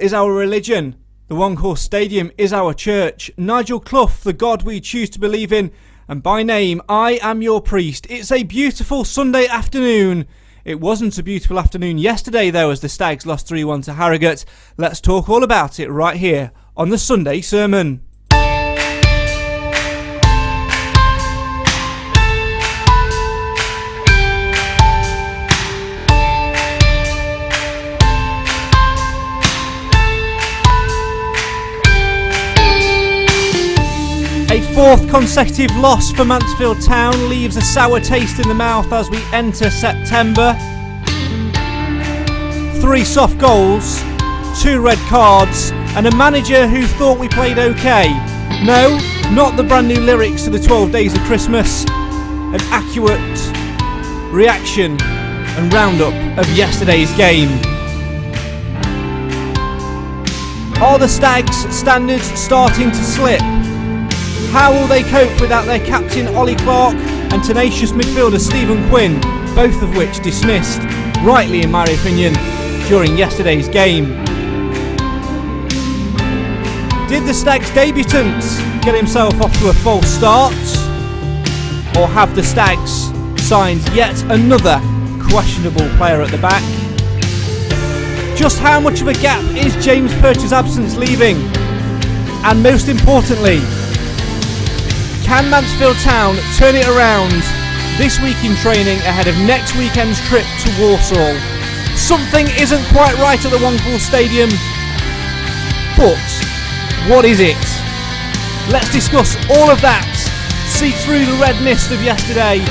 is our religion. The One Horse Stadium is our church. Nigel Clough, the God we choose to believe in. And by name, I am your priest. It's a beautiful Sunday afternoon. It wasn't a beautiful afternoon yesterday, though, as the Stags lost 3-1 to Harrogate. Let's talk all about it right here on the Sunday Sermon. A fourth consecutive loss for Mansfield Town leaves a sour taste in the mouth as we enter September. 3 soft goals, 2 red cards, and a manager who thought we played okay. No, not the brand new lyrics to the 12 Days of Christmas. An accurate reaction and roundup of yesterday's game. Are the Stags' standards starting to slip? How will they cope without their captain Ollie Clark and tenacious midfielder Stephen Quinn, both of which dismissed, rightly in my opinion, during yesterday's game? Did the Stags' debutant get himself off to a false start? Or have the Stags signed yet another questionable player at the back? Just how much of a gap is James Perch's absence leaving? And most importantly, can Mansfield Town turn it around this week in training ahead of next weekend's trip to Walsall? Something isn't quite right at the One Horse Stadium, but what is it? Let's discuss all of that, see through the red mist of yesterday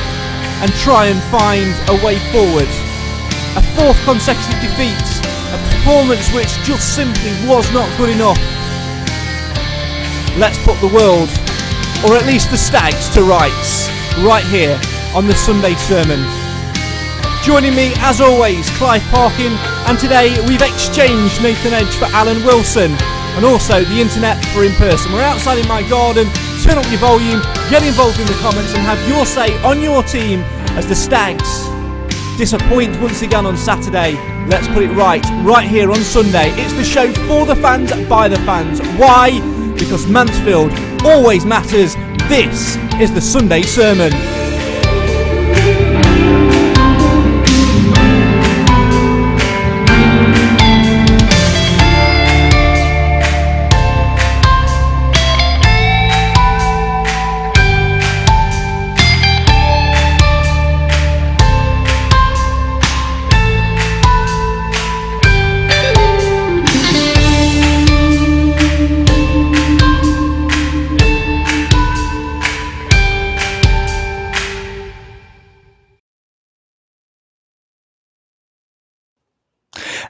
and try and find a way forward. A 4th consecutive defeat, a performance which just simply was not good enough. Let's put the world, or at least the Stags, to rights, right here on the Sunday Sermon. Joining me, as always, Clive Parkin, and today we've exchanged Nathan Edge for Alan Wilson, and also the internet for in person. We're outside in my garden. Turn up your volume, get involved in the comments and have your say on your team as the Stags disappoint once again on Saturday. Let's put it right here on Sunday. It's the show for the fans, by the fans. Why? Because Mansfield always matters. This is the Sunday Sermon.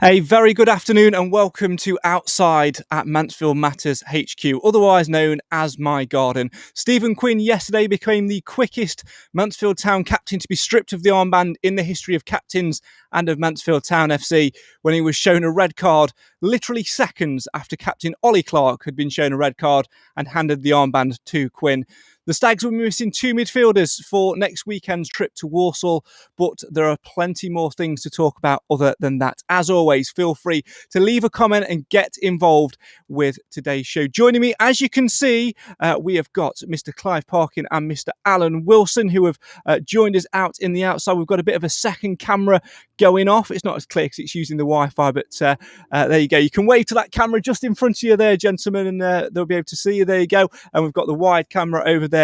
A very good afternoon and welcome to Outside at Mansfield Matters HQ, otherwise known as my garden. Stephen Quinn yesterday became the quickest Mansfield Town captain to be stripped of the armband in the history of captains and of Mansfield Town FC when he was shown a red card literally seconds after captain Ollie Clark had been shown a red card and handed the armband to Quinn. The Stags will be missing 2 midfielders for next weekend's trip to Walsall, but there are plenty more things to talk about other than that. As always, feel free to leave a comment and get involved with today's show. Joining me, as you can see, we have got Mr. Clive Parkin and Mr. Alan Wilson, who have joined us out in the outside. We've got a bit of a second camera going off. It's not as clear because it's using the Wi-Fi, but there you go. You can wave to that camera just in front of you there, gentlemen, and they'll be able to see you. There you go. And we've got the wide camera over there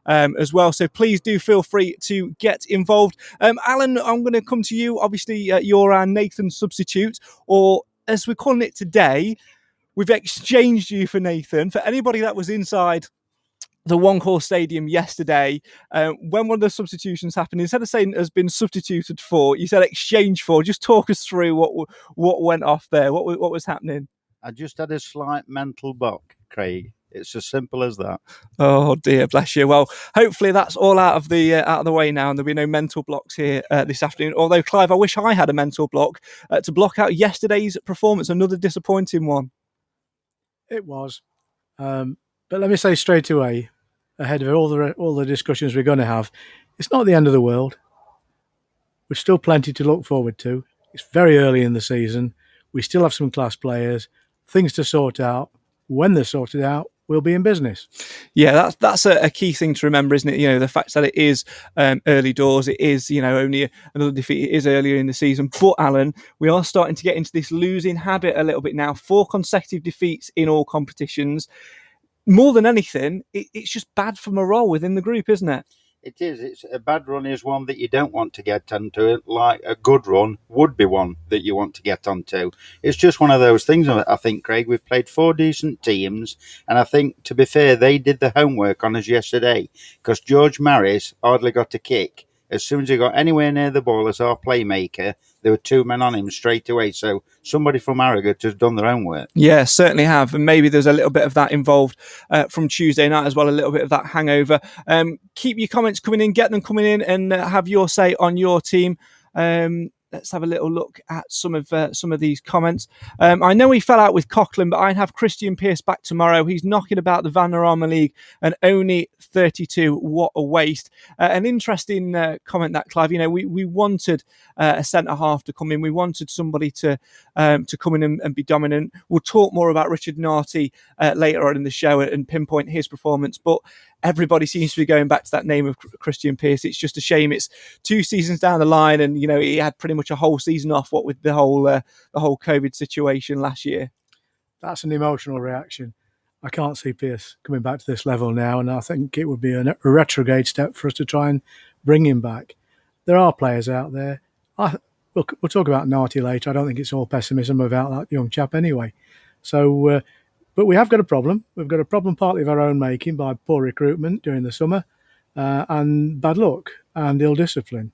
as well, so please do feel free to get involved. Alan, I'm going to come to you. Obviously you're our Nathan substitute, or as we're calling it today, we've exchanged you for Nathan. For anybody that was inside the One Horse Stadium yesterday, when one of the substitutions happened, instead of saying has been substituted for, you said exchange for. Just talk us through what went off there. What was happening? I just had a slight mental block, Craig. It's as simple as that. Oh dear, bless you. Well, hopefully that's all out of the way now, and there'll be no mental blocks here this afternoon. Although, Clive, I wish I had a mental block to block out yesterday's performance. Another disappointing one. It was, but let me say straight away, ahead of all the discussions we're going to have, it's not the end of the world. We've still plenty to look forward to. It's very early in the season. We still have some class players. things to sort out. When they're sorted out, we'll be in business. Yeah, that's a key thing to remember, isn't it? You know, the fact that it is early doors, it is, you know, only another defeat. It is earlier in the season. But, Alan, we are starting to get into this losing habit a little bit now. 4 consecutive defeats in all competitions. More than anything, it's just bad for morale within the group, isn't it? It is. It's a bad run is one that you don't want to get onto. Like a good run would be one that you want to get onto. It's just one of those things, I think, Craig. We've played 4 decent teams, and I think, to be fair, they did the homework on us yesterday, because George Maris hardly got a kick. As soon as he got anywhere near the ball as our playmaker, there were 2 men on him straight away. So somebody from Harrogate has done their own work. Yeah, certainly have. And maybe there's a little bit of that involved from Tuesday night as well, a little bit of that hangover. Keep your comments coming in, get them coming in, and have your say on your team. Let's have a little look at some of these comments. I know he fell out with Coughlin, but I'd have Christian Pearce back tomorrow. He's knocking about the Vanarama League and only 32. What a waste. An interesting comment that, Clive. You know, we wanted a centre half to come in. We wanted somebody to come in and be dominant. We'll talk more about Richard Narty later on in the show and pinpoint his performance, but everybody seems to be going back to that name of Christian Pearce. It's just a shame. It's 2 seasons down the line, and you know he had pretty much a whole season off. What with the whole COVID situation last year. That's an emotional reaction. I can't see Pearce coming back to this level now, and I think it would be a retrograde step for us to try and bring him back. There are players out there. We'll talk about Narty later. I don't think it's all pessimism about that young chap anyway. So. But we have got a problem. We've got a problem partly of our own making by poor recruitment during the summer and bad luck and ill discipline.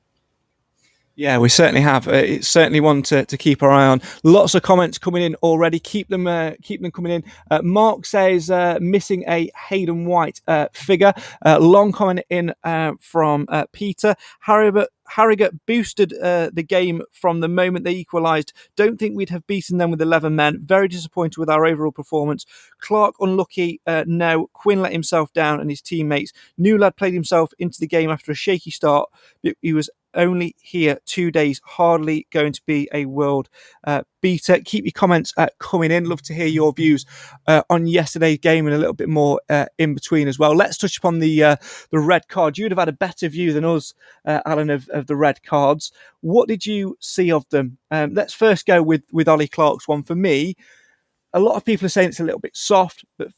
Yeah, we certainly have. It's certainly one to keep our eye on. Lots of comments coming in already. Keep them coming in. Mark says missing a Hayden White figure. Long comment in from Peter. Harrogate boosted the game from the moment they equalised. Don't think we'd have beaten them with 11 men. Very disappointed with our overall performance. Clark unlucky. No. Quinn let himself down and his teammates. New lad played himself into the game after a shaky start. He was only here 2 days, hardly going to be a world beater. Keep your comments coming in. Love to hear your views on yesterday's game and a little bit more in between as well. Let's touch upon the red card. You'd have had a better view than us, Alan, of the red cards. What did you see of them? Let's first go with Ollie Clark's one. For me, a lot of people are saying it's a little bit soft, but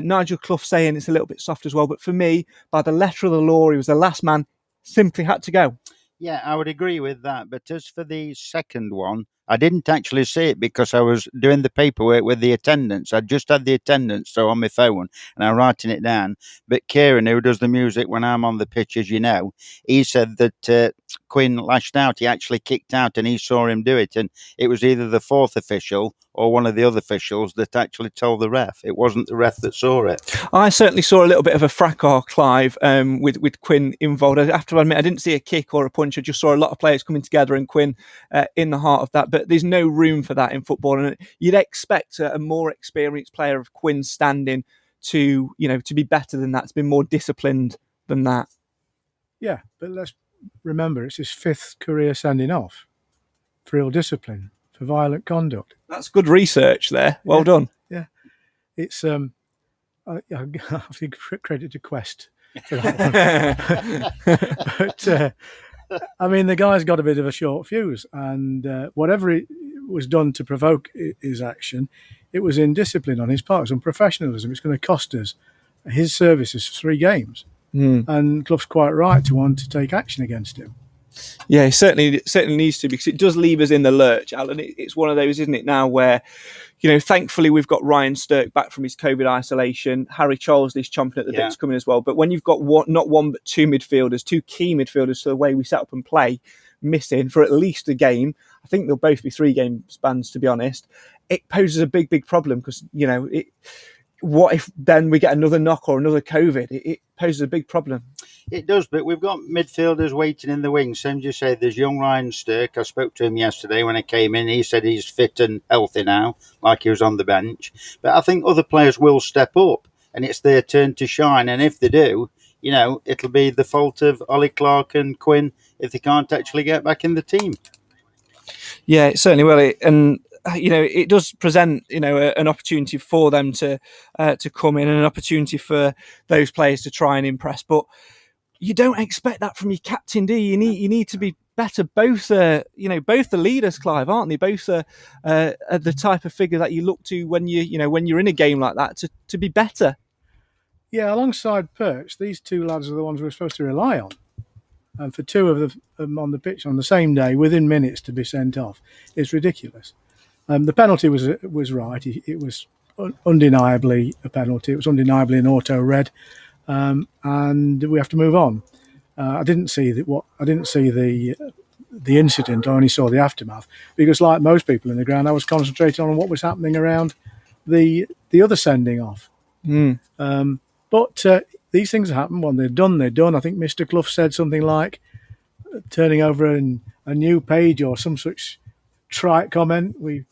Nigel Clough saying it's a little bit soft as well. But for me, by the letter of the law, he was the last man, simply had to go. Yeah, I would agree with that. But as for the second one, I didn't actually see it because I was doing the paperwork with the attendance. I just had the attendance so on my phone and I'm writing it down. But Kieran, who does the music when I'm on the pitch, as you know, he said that Quinn lashed out. He actually kicked out and he saw him do it. And it was either the 4th official or one of the other officials that actually told the ref. It wasn't the ref that saw it. I certainly saw a little bit of a fracas, Clive, with Quinn involved. I have to admit, I didn't see a kick or a punch. I just saw a lot of players coming together and Quinn in the heart of that. But there's no room for that in football. And you'd expect a more experienced player of Quinn's standing to be better than that, to be more disciplined than that. Yeah, but let's remember, it's his 5th career sending off for ill discipline, for violent conduct. That's good research there. Well done. Yeah, it's I have to credit to Quest for that one. But I mean, the guy's got a bit of a short fuse, and whatever it was done to provoke his action, it was indiscipline on his part. It was unprofessionalism. It's going to cost us his services for 3 games. And Clough's quite right to want to take action against him. Yeah, it certainly needs to, because it does leave us in the lurch, Alan. It's one of those, isn't it, now where, thankfully we've got Ryan Stirk back from his COVID isolation. Harry Charlesley's chomping at the bit to come in as well. But when you've got not one but 2 midfielders, 2 key midfielders to the way we set up and play, missing for at least a game, I think there'll both be 3 game spans, to be honest. It poses a big, big problem because, what if then we get another knock or another COVID? It poses a big problem. It does, but we've got midfielders waiting in the wings. Same as you say, there's young Ryan Stirk. I spoke to him yesterday when I came in. He said he's fit and healthy now, like he was on the bench. But I think other players will step up, and it's their turn to shine. And if they do, it'll be the fault of Ollie Clark and Quinn if they can't actually get back in the team. Yeah, it certainly will. And it does present, an opportunity for them to come in and an opportunity for those players to try and impress. But you don't expect that from your captain, do you? You need to be better. Both both the leaders, Clive, aren't they? Both are the type of figure that you look to when you're in a game like that to be better. Yeah, alongside Perch, these two lads are the ones we're supposed to rely on. And for two of them on the pitch on the same day, within minutes, to be sent off, is ridiculous. The penalty was right. It was undeniably a penalty. It was undeniably an auto red, and we have to move on. I didn't see the incident. I only saw the aftermath because, like most people in the ground, I was concentrating on what was happening around the other sending off. But these things happen. When they're done, they're done. I think Mr. Clough said something like turning over a new page or some such trite comment. We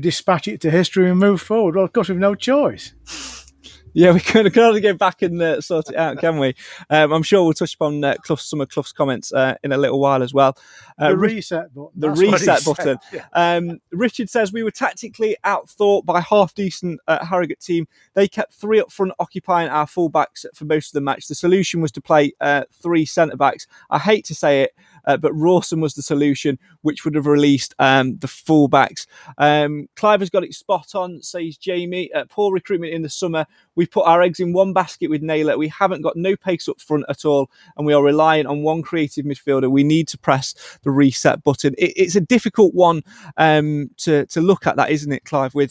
dispatch it to history and move forward. Well, of course, we've no choice. Yeah, we can only go back and sort it out, can we? I'm sure we'll touch upon some of Clough's comments in a little while as well. The reset button. The reset button. Yeah. Richard says we were tactically outthought by half-decent Harrogate team. They kept three up front occupying our full-backs for most of the match. The solution was to play three centre-backs. I hate to say it, but Rawson was the solution, which would have released the full-backs. Clive has got it spot on, says Jamie. Poor recruitment in the summer. We put our eggs in one basket with Naylor. We haven't got no pace up front at all, and we are reliant on one creative midfielder. We need to press the reset button. It's a difficult one to look at, that, isn't it, Clive? We're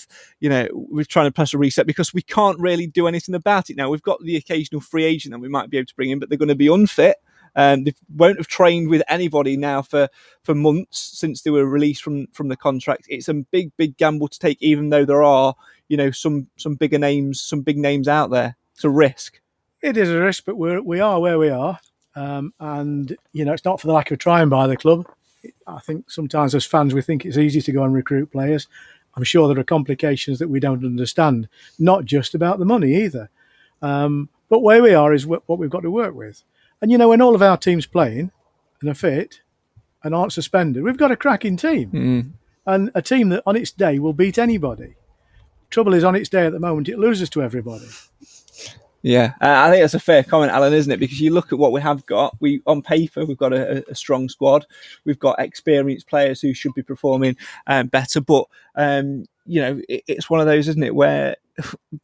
trying to press a reset because we can't really do anything about it now. We've got the occasional free agent that we might be able to bring in, but they're going to be unfit. They won't have trained with anybody now for months since they were released from the contract. It's a big gamble to take, even though there are some big names out there. It's a risk. It is a risk, but we are where we are, and it's not for the lack of trying by the club. I think sometimes as fans we think it's easy to go and recruit players. I'm sure there are complications that we don't understand, not just about the money either. But where we are is what we've got to work with. And when all of our teams playing and are fit and aren't suspended, we've got a cracking team. And a team that on its day will beat anybody. Trouble is, on its day at the moment, it loses to everybody. Yeah, I think that's a fair comment, Alan, isn't it? Because you look at what we have got. On paper, we've got a strong squad. We've got experienced players who should be performing better. But, it's one of those, isn't it, where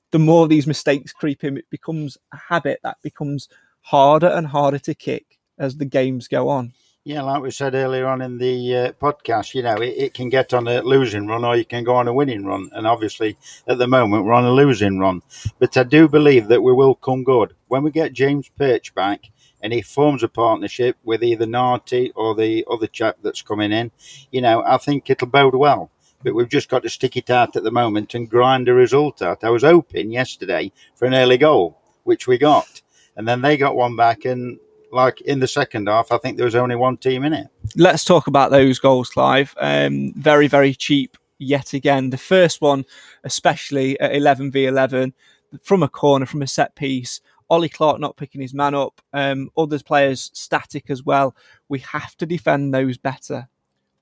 the more these mistakes creep in, it becomes a habit that becomes harder and harder to kick as the games go on. Yeah, like we said earlier on in the podcast, it can get on a losing run or you can go on a winning run. And obviously, at the moment, we're on a losing run. But I do believe that we will come good. When we get James Perch back and he forms a partnership with either Narty or the other chap that's coming in, I think it'll bode well. But we've just got to stick it out at the moment and grind a result out. I was hoping yesterday for an early goal, which we got. And then they got one back, and like in the second half, I think there was only one team in it. Let's talk about those goals, Clive. Very, very cheap yet again. The first one, especially at 11v11, from a corner, from a set piece. Ollie Clark not picking his man up. Other players static as well. We have to defend those better.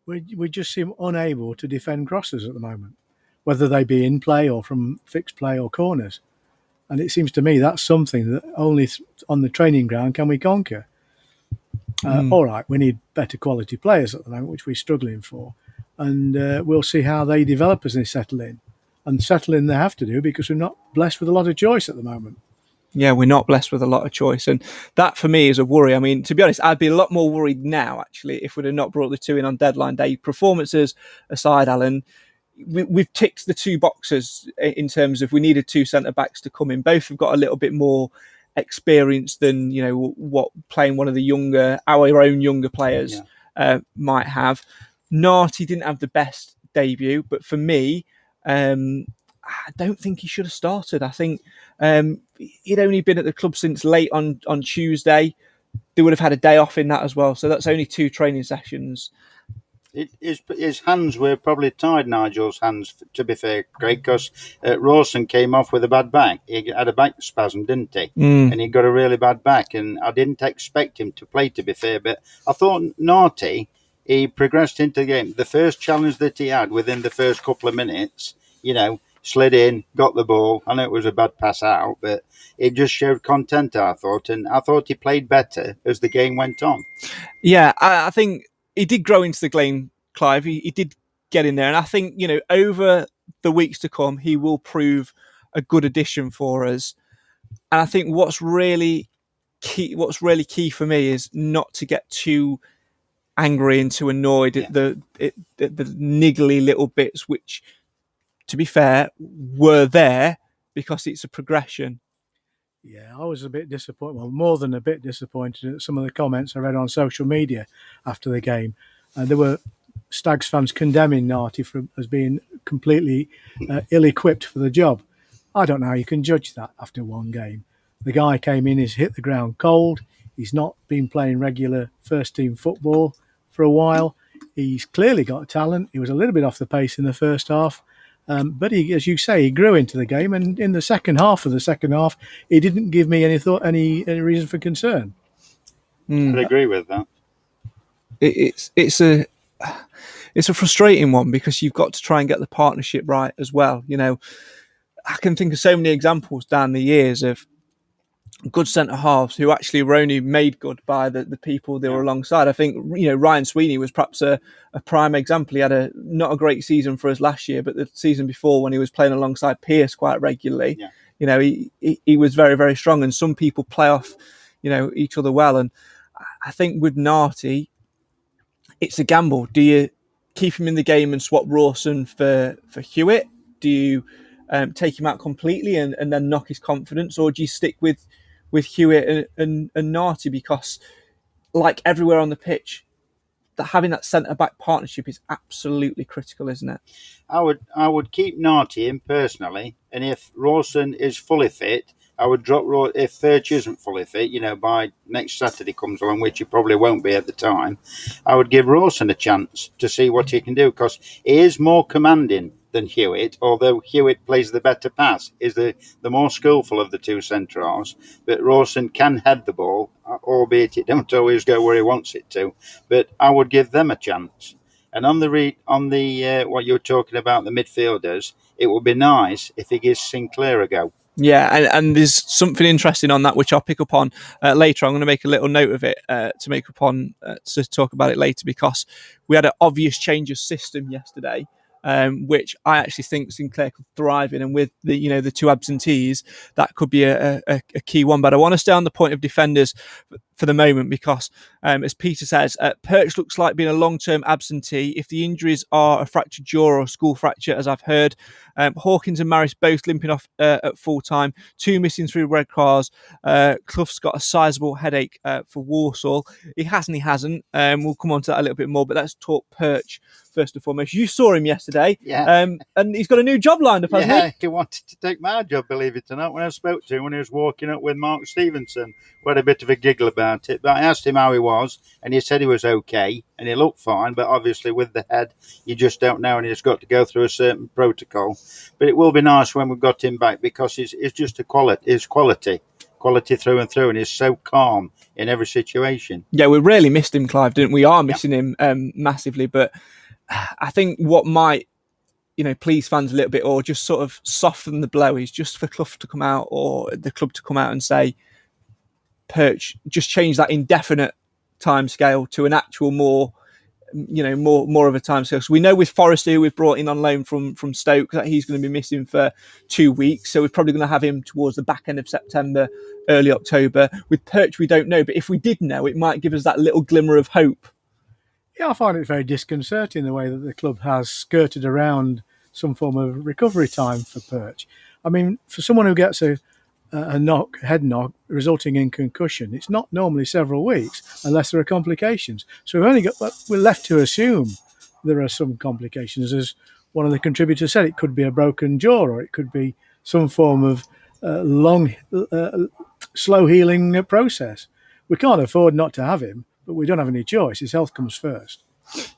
We just seem unable to defend crosses at the moment, whether they be in play or from fixed play or corners. And it seems to me that's something that only on the training ground can we conquer. All right, we need better quality players at the moment, which we're struggling for. And we'll see how they develop as they settle in. And settle in they have to do because we're not blessed with a lot of choice at the moment. Yeah, we're not blessed with a lot of choice. And that, for me, is a worry. I mean, to be honest, I'd be a lot more worried now, actually, if we'd have not brought the two in on deadline day. Performances aside, Alan, we've ticked the two boxes in terms of we needed two centre-backs to come in. Both have got a little bit more experience than, what playing one of our own younger players might have. Narty didn't have the best debut, but for me, I don't think he should have started. I think he'd only been at the club since late on Tuesday. They would have had a day off in that as well. So that's only 2 training sessions. His hands were probably tied, Nigel's hands, to be fair, Craig, because Rawson came off with a bad back. He had a back spasm, didn't he? And he got a really bad back, and I didn't expect him to play, to be fair, but I thought Narty, he progressed into the game. The first challenge that he had within the first couple of minutes, slid in, got the ball. I know it was a bad pass out, but it just showed content, I thought. And I thought he played better as the game went on. Yeah, I think he did grow into the game, Clive. He did get in there. And I think, over the weeks to come, he will prove a good addition for us. And I think what's really key for me is not to get too angry and too annoyed at the niggly little bits, which, to be fair, were there because it's a progression. Yeah, I was a bit disappointed, well, more than a bit disappointed at some of the comments I read on social media after the game. There were Stags fans condemning Narty as being completely ill-equipped for the job. I don't know how you can judge that after one game. The guy came in, he's hit the ground cold. He's not been playing regular first-team football for a while. He's clearly got talent. He was a little bit off the pace in the first half. But he, as you say, he grew into the game, and in the second half, he didn't give me any reason for concern. I'd agree with that. It's a frustrating one because you've got to try and get the partnership right as well. I can think of so many examples down the years of good centre halves who actually were only made good by the people they were alongside. I think Ryan Sweeney was perhaps a prime example. He had not a great season for us last year, but the season before, when he was playing alongside Pearce quite regularly, he was very, very strong. And some people play off each other well. And I think with Narty, it's a gamble. Do you keep him in the game and swap Rawson for Hewitt? Do you take him out completely and then knock his confidence, or do you stick with Hewitt and Narty? Because, like everywhere on the pitch, having that centre-back partnership is absolutely critical, isn't it? I would keep Narty in personally, and if Rawson is fully fit, I would drop if Furch isn't fully fit, by next Saturday comes along, which he probably won't be at the time, I would give Rawson a chance to see what he can do, because he is more commanding than Hewitt, although Hewitt plays the better pass, is the more skillful of the two centre-halves. But Rawson can head the ball, albeit it don't always go where he wants it to. But I would give them a chance. And on the what you're talking about, the midfielders, it would be nice if he gives Sinclair a go. Yeah, and there's something interesting on that which I'll pick up on later. I'm going to make a little note of it to talk about it later, because we had an obvious change of system yesterday, which I actually think Sinclair could thrive in, and with the two absentees, that could be a key one. But I want to stay on the point of defenders for the moment, because as Peter says, Perch looks like being a long-term absentee. If the injuries are a fractured jaw or a skull fracture, as I've heard, Hawkins and Maris both limping off at full time, 2 missing through red cards. Clough's got a sizable headache for Walsall. He hasn't. We'll come on to that a little bit more, but let's talk Perch first and foremost. You saw him yesterday, and he's got a new job lined up, hasn't he? He wanted to take my job, believe it or not, when I spoke to him when he was walking up with Mark Stevenson. We had a bit of a giggle about it, but I asked him how he was, and he said he was okay, and he looked fine, but obviously with the head, you just don't know, and he's got to go through a certain protocol. But it will be nice when we've got him back, because it's just quality through and through, and he's so calm in every situation. Yeah, we really missed him, Clive, didn't we? Are missing him massively, but I think what might please fans a little bit, or just sort of soften the blow, is just for Clough to come out, or the club to come out and say, Perch, just change that indefinite timescale to an actual more of a timescale. So we know with Forrester, who we've brought in on loan from Stoke, that he's going to be missing for 2 weeks. So we're probably going to have him towards the back end of September, early October. With Perch, we don't know, but if we did know, it might give us that little glimmer of hope. Yeah, I find it very disconcerting the way that the club has skirted around some form of recovery time for Perch. I mean, for someone who gets a head knock resulting in concussion, it's not normally several weeks unless there are complications. So we're left to assume there are some complications. As one of the contributors said, it could be a broken jaw, or it could be some form of slow healing process. We can't afford not to have him, but we don't have any choice. His health comes first.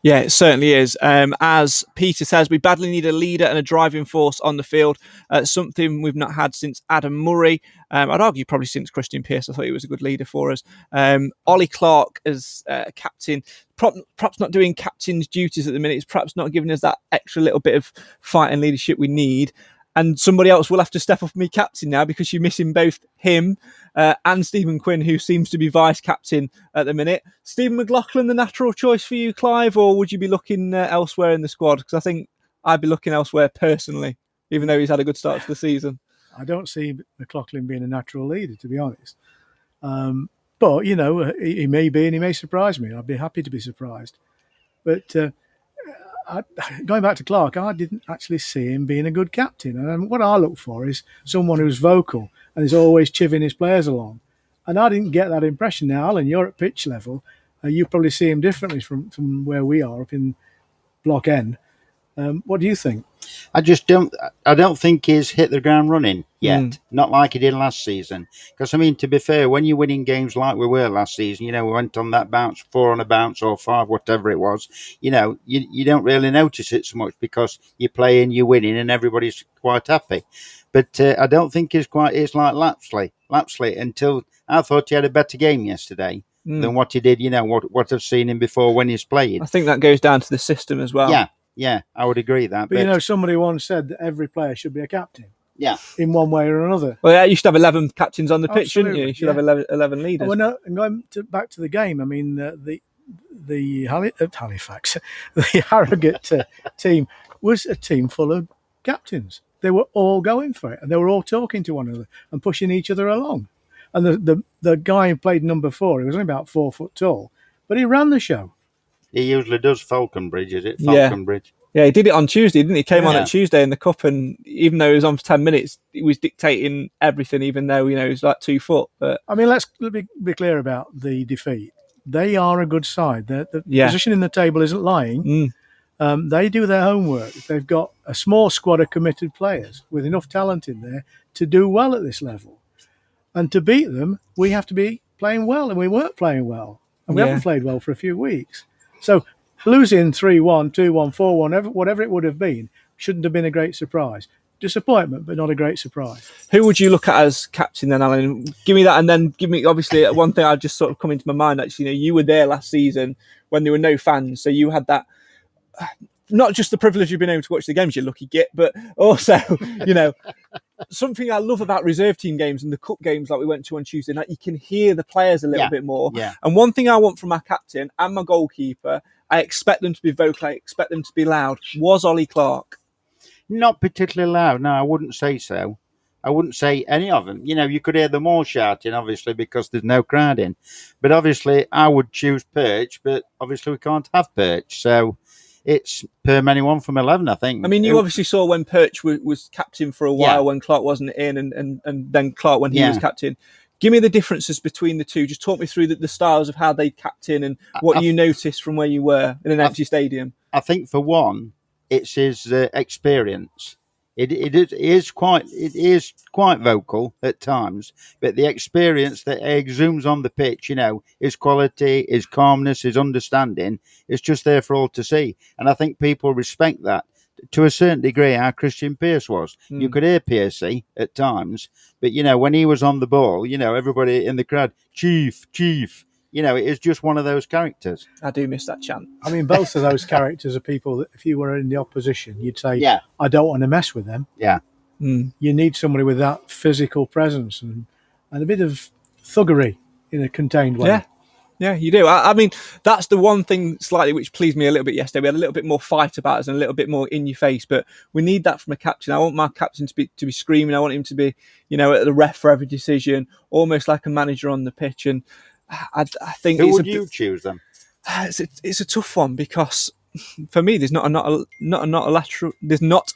Yeah, it certainly is. As Peter says, we badly need a leader and a driving force on the field. Something we've not had since Adam Murray. I'd argue probably since Christian Pearce. I thought he was a good leader for us. Ollie Clark as captain, perhaps not doing captain's duties at the minute. It's perhaps not giving us that extra little bit of fight and leadership we need. And somebody else will have to step up and be captain now, because you're missing both him and Stephen Quinn, who seems to be vice captain at the minute. Stephen McLaughlin, the natural choice for you, Clive, or would you be looking elsewhere in the squad? Because I think I'd be looking elsewhere personally, even though he's had a good start to the season. I don't see McLaughlin being a natural leader, to be honest. But, you know, he may be, and he may surprise me. I'd be happy to be surprised. But going back to Clark, I didn't actually see him being a good captain. And what I look for is someone who's vocal and is always chivvying his players along. And I didn't get that impression. Now, Alan, you're at pitch level. You probably see him differently from where we are up in Block N. What do you think? I don't think he's hit the ground running yet. Not like he did last season. Because, I mean, to be fair, when you're winning games like we were last season, you know, we went on that bounce, 4 on a bounce or 5, whatever it was, you know, you don't really notice it so much because you're playing, you're winning, and everybody's quite happy. But I don't think it's like Lapsley, until I thought he had a better game yesterday than what he did, you know, what I've seen him before when he's played. I think that goes down to the system as well. Yeah, I would agree that. But you know, somebody once said that every player should be a captain. Yeah. In one way or another. Well, yeah, you should have 11 captains on the pitch, shouldn't you? You should yeah. have 11 leaders. Well, no, and going back to the game, I mean, the Halifax, the Harrogate team was a team full of captains. They were all going for it, and they were all talking to one another and pushing each other along. And the guy who played number 4, he was only about 4 foot tall, but he ran the show. He usually does Falconbridge, is it? Falconbridge. Yeah, he did it on Tuesday, didn't he? He came on at Tuesday in the Cup, and even though he was on for 10 minutes, he was dictating everything, even though, you know, he was like 2 foot. But I mean, let's be clear about the defeat. They are a good side. The position in the table isn't lying. They do their homework. They've got a small squad of committed players with enough talent in there to do well at this level. And to beat them, we have to be playing well, and we weren't playing well. And we haven't played well for a few weeks. So losing 3-1, 2-1, 4-1, whatever it would have been, shouldn't have been a great surprise. Disappointment, but not a great surprise. Who would you look at as captain then, Alan? Give me that, and then give me, obviously, one thing I just sort of come into my mind, actually. You know, you were there last season when there were no fans, so you had that, not just the privilege of being able to watch the games, you lucky git, but also, you know, something I love about reserve team games and the cup games like we went to on Tuesday night, you can hear the players a little bit more. Yeah. And one thing I want from my captain and my goalkeeper, I expect them to be vocal, I expect them to be loud, was Ollie Clark. Not particularly loud. No, I wouldn't say so. I wouldn't say any of them. You know, you could hear them all shouting, obviously, because there's no crowd in. But obviously, I would choose Perch, but obviously we can't have Perch. So it's per anyone from 11, I think. I mean, you obviously saw when Perch was captain for a while when Clark wasn't in, and then Clark when he was captain. Give me the differences between the two. Just talk me through the styles of how they captain and what you noticed from where you were in an empty stadium. I think for one, it's his experience. It is quite vocal at times, but the experience that he exudes on the pitch, you know, his quality, his calmness, his understanding, it's just there for all to see. And I think people respect that to a certain degree. How Christian Pearce was, you could hear Pearcey at times, but you know, when he was on the ball, you know, everybody in the crowd, Chief. You know, it is just one of those characters. I do miss that chant. I mean, both of those characters are people that if you were in the opposition, you'd say, I don't want to mess with them. Yeah. You need somebody with that physical presence and a bit of thuggery in a contained way. Yeah, you do. I mean, that's the one thing slightly which pleased me a little bit yesterday. We had a little bit more fight about us and a little bit more in your face, but we need that from a captain. I want my captain to be screaming. I want him to be, you know, at the ref for every decision, almost like a manager on the pitch. And I think who would you choose them? It's a tough one because for me, there's not a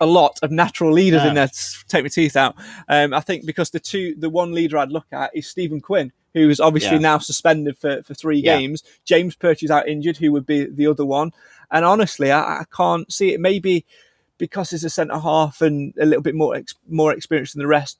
lot of natural leaders in there to take my teeth out. I think because the one leader I'd look at is Stephen Quinn, who's obviously now suspended for 3 games. James Perch is out injured, who would be the other one. And honestly, I can't see it. Maybe because he's a centre half and a little bit more experienced than the rest.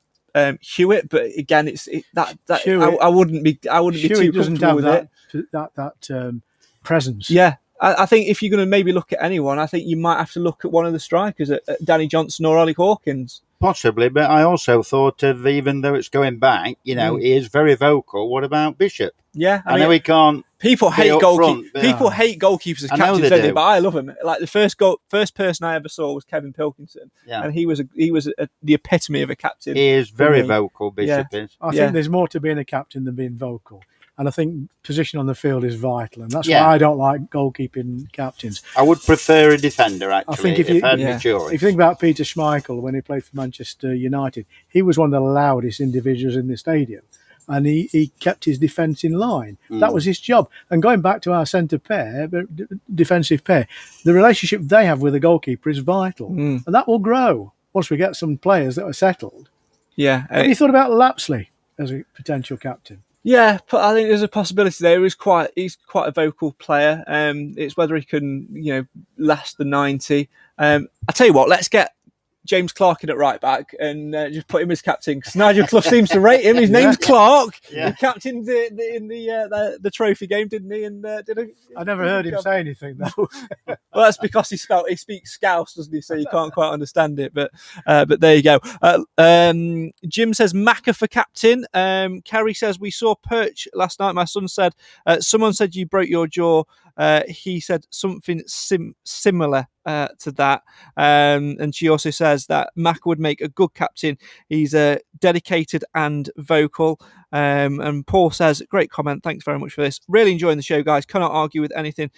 Hewitt, but again, I wouldn't be too comfortable with that presence. Yeah, I think if you're going to maybe look at anyone, I think you might have to look at one of the strikers, at Danny Johnson or Ollie Hawkins. Possibly, but I also thought of, even though it's going back, he is very vocal. What about Bishop? Yeah, I know he can't. People hate goalkeepers. People hate goalkeepers as captains, don't they? But I love him. Like the first person I ever saw was Kevin Pilkington, and he was the epitome of a captain. He is very vocal. Bishop is. I think there's more to being a captain than being vocal. And I think position on the field is vital, and that's why I don't like goalkeeping captains. I would prefer a defender, actually. I think if you think about Peter Schmeichel when he played for Manchester United, he was one of the loudest individuals in the stadium, and he kept his defence in line. That was his job. And going back to our centre pair, defensive pair, the relationship they have with the goalkeeper is vital, and that will grow once we get some players that are settled. Yeah. Have you thought about Lapsley as a potential captain? Yeah, but I think there's a possibility there. He's quite a vocal player. It's whether he can, last the 90. I tell you what, let's get James Clark in at right back and just put him as captain, because Nigel Clough seems to rate him. His name's Clark. Yeah. He captained in the trophy game, didn't he? And I never heard him say anything though. Well, that's because he speaks Scouse, doesn't he? So you can't quite understand it. But there you go. Jim says Macca for captain. Kerry says we saw Perch last night. My son said someone said you broke your jaw. He said something similar to that. And she also says that Mac would make a good captain. He's dedicated and vocal. And Paul says, great comment. Thanks very much for this. Really enjoying the show, guys. Cannot argue with anything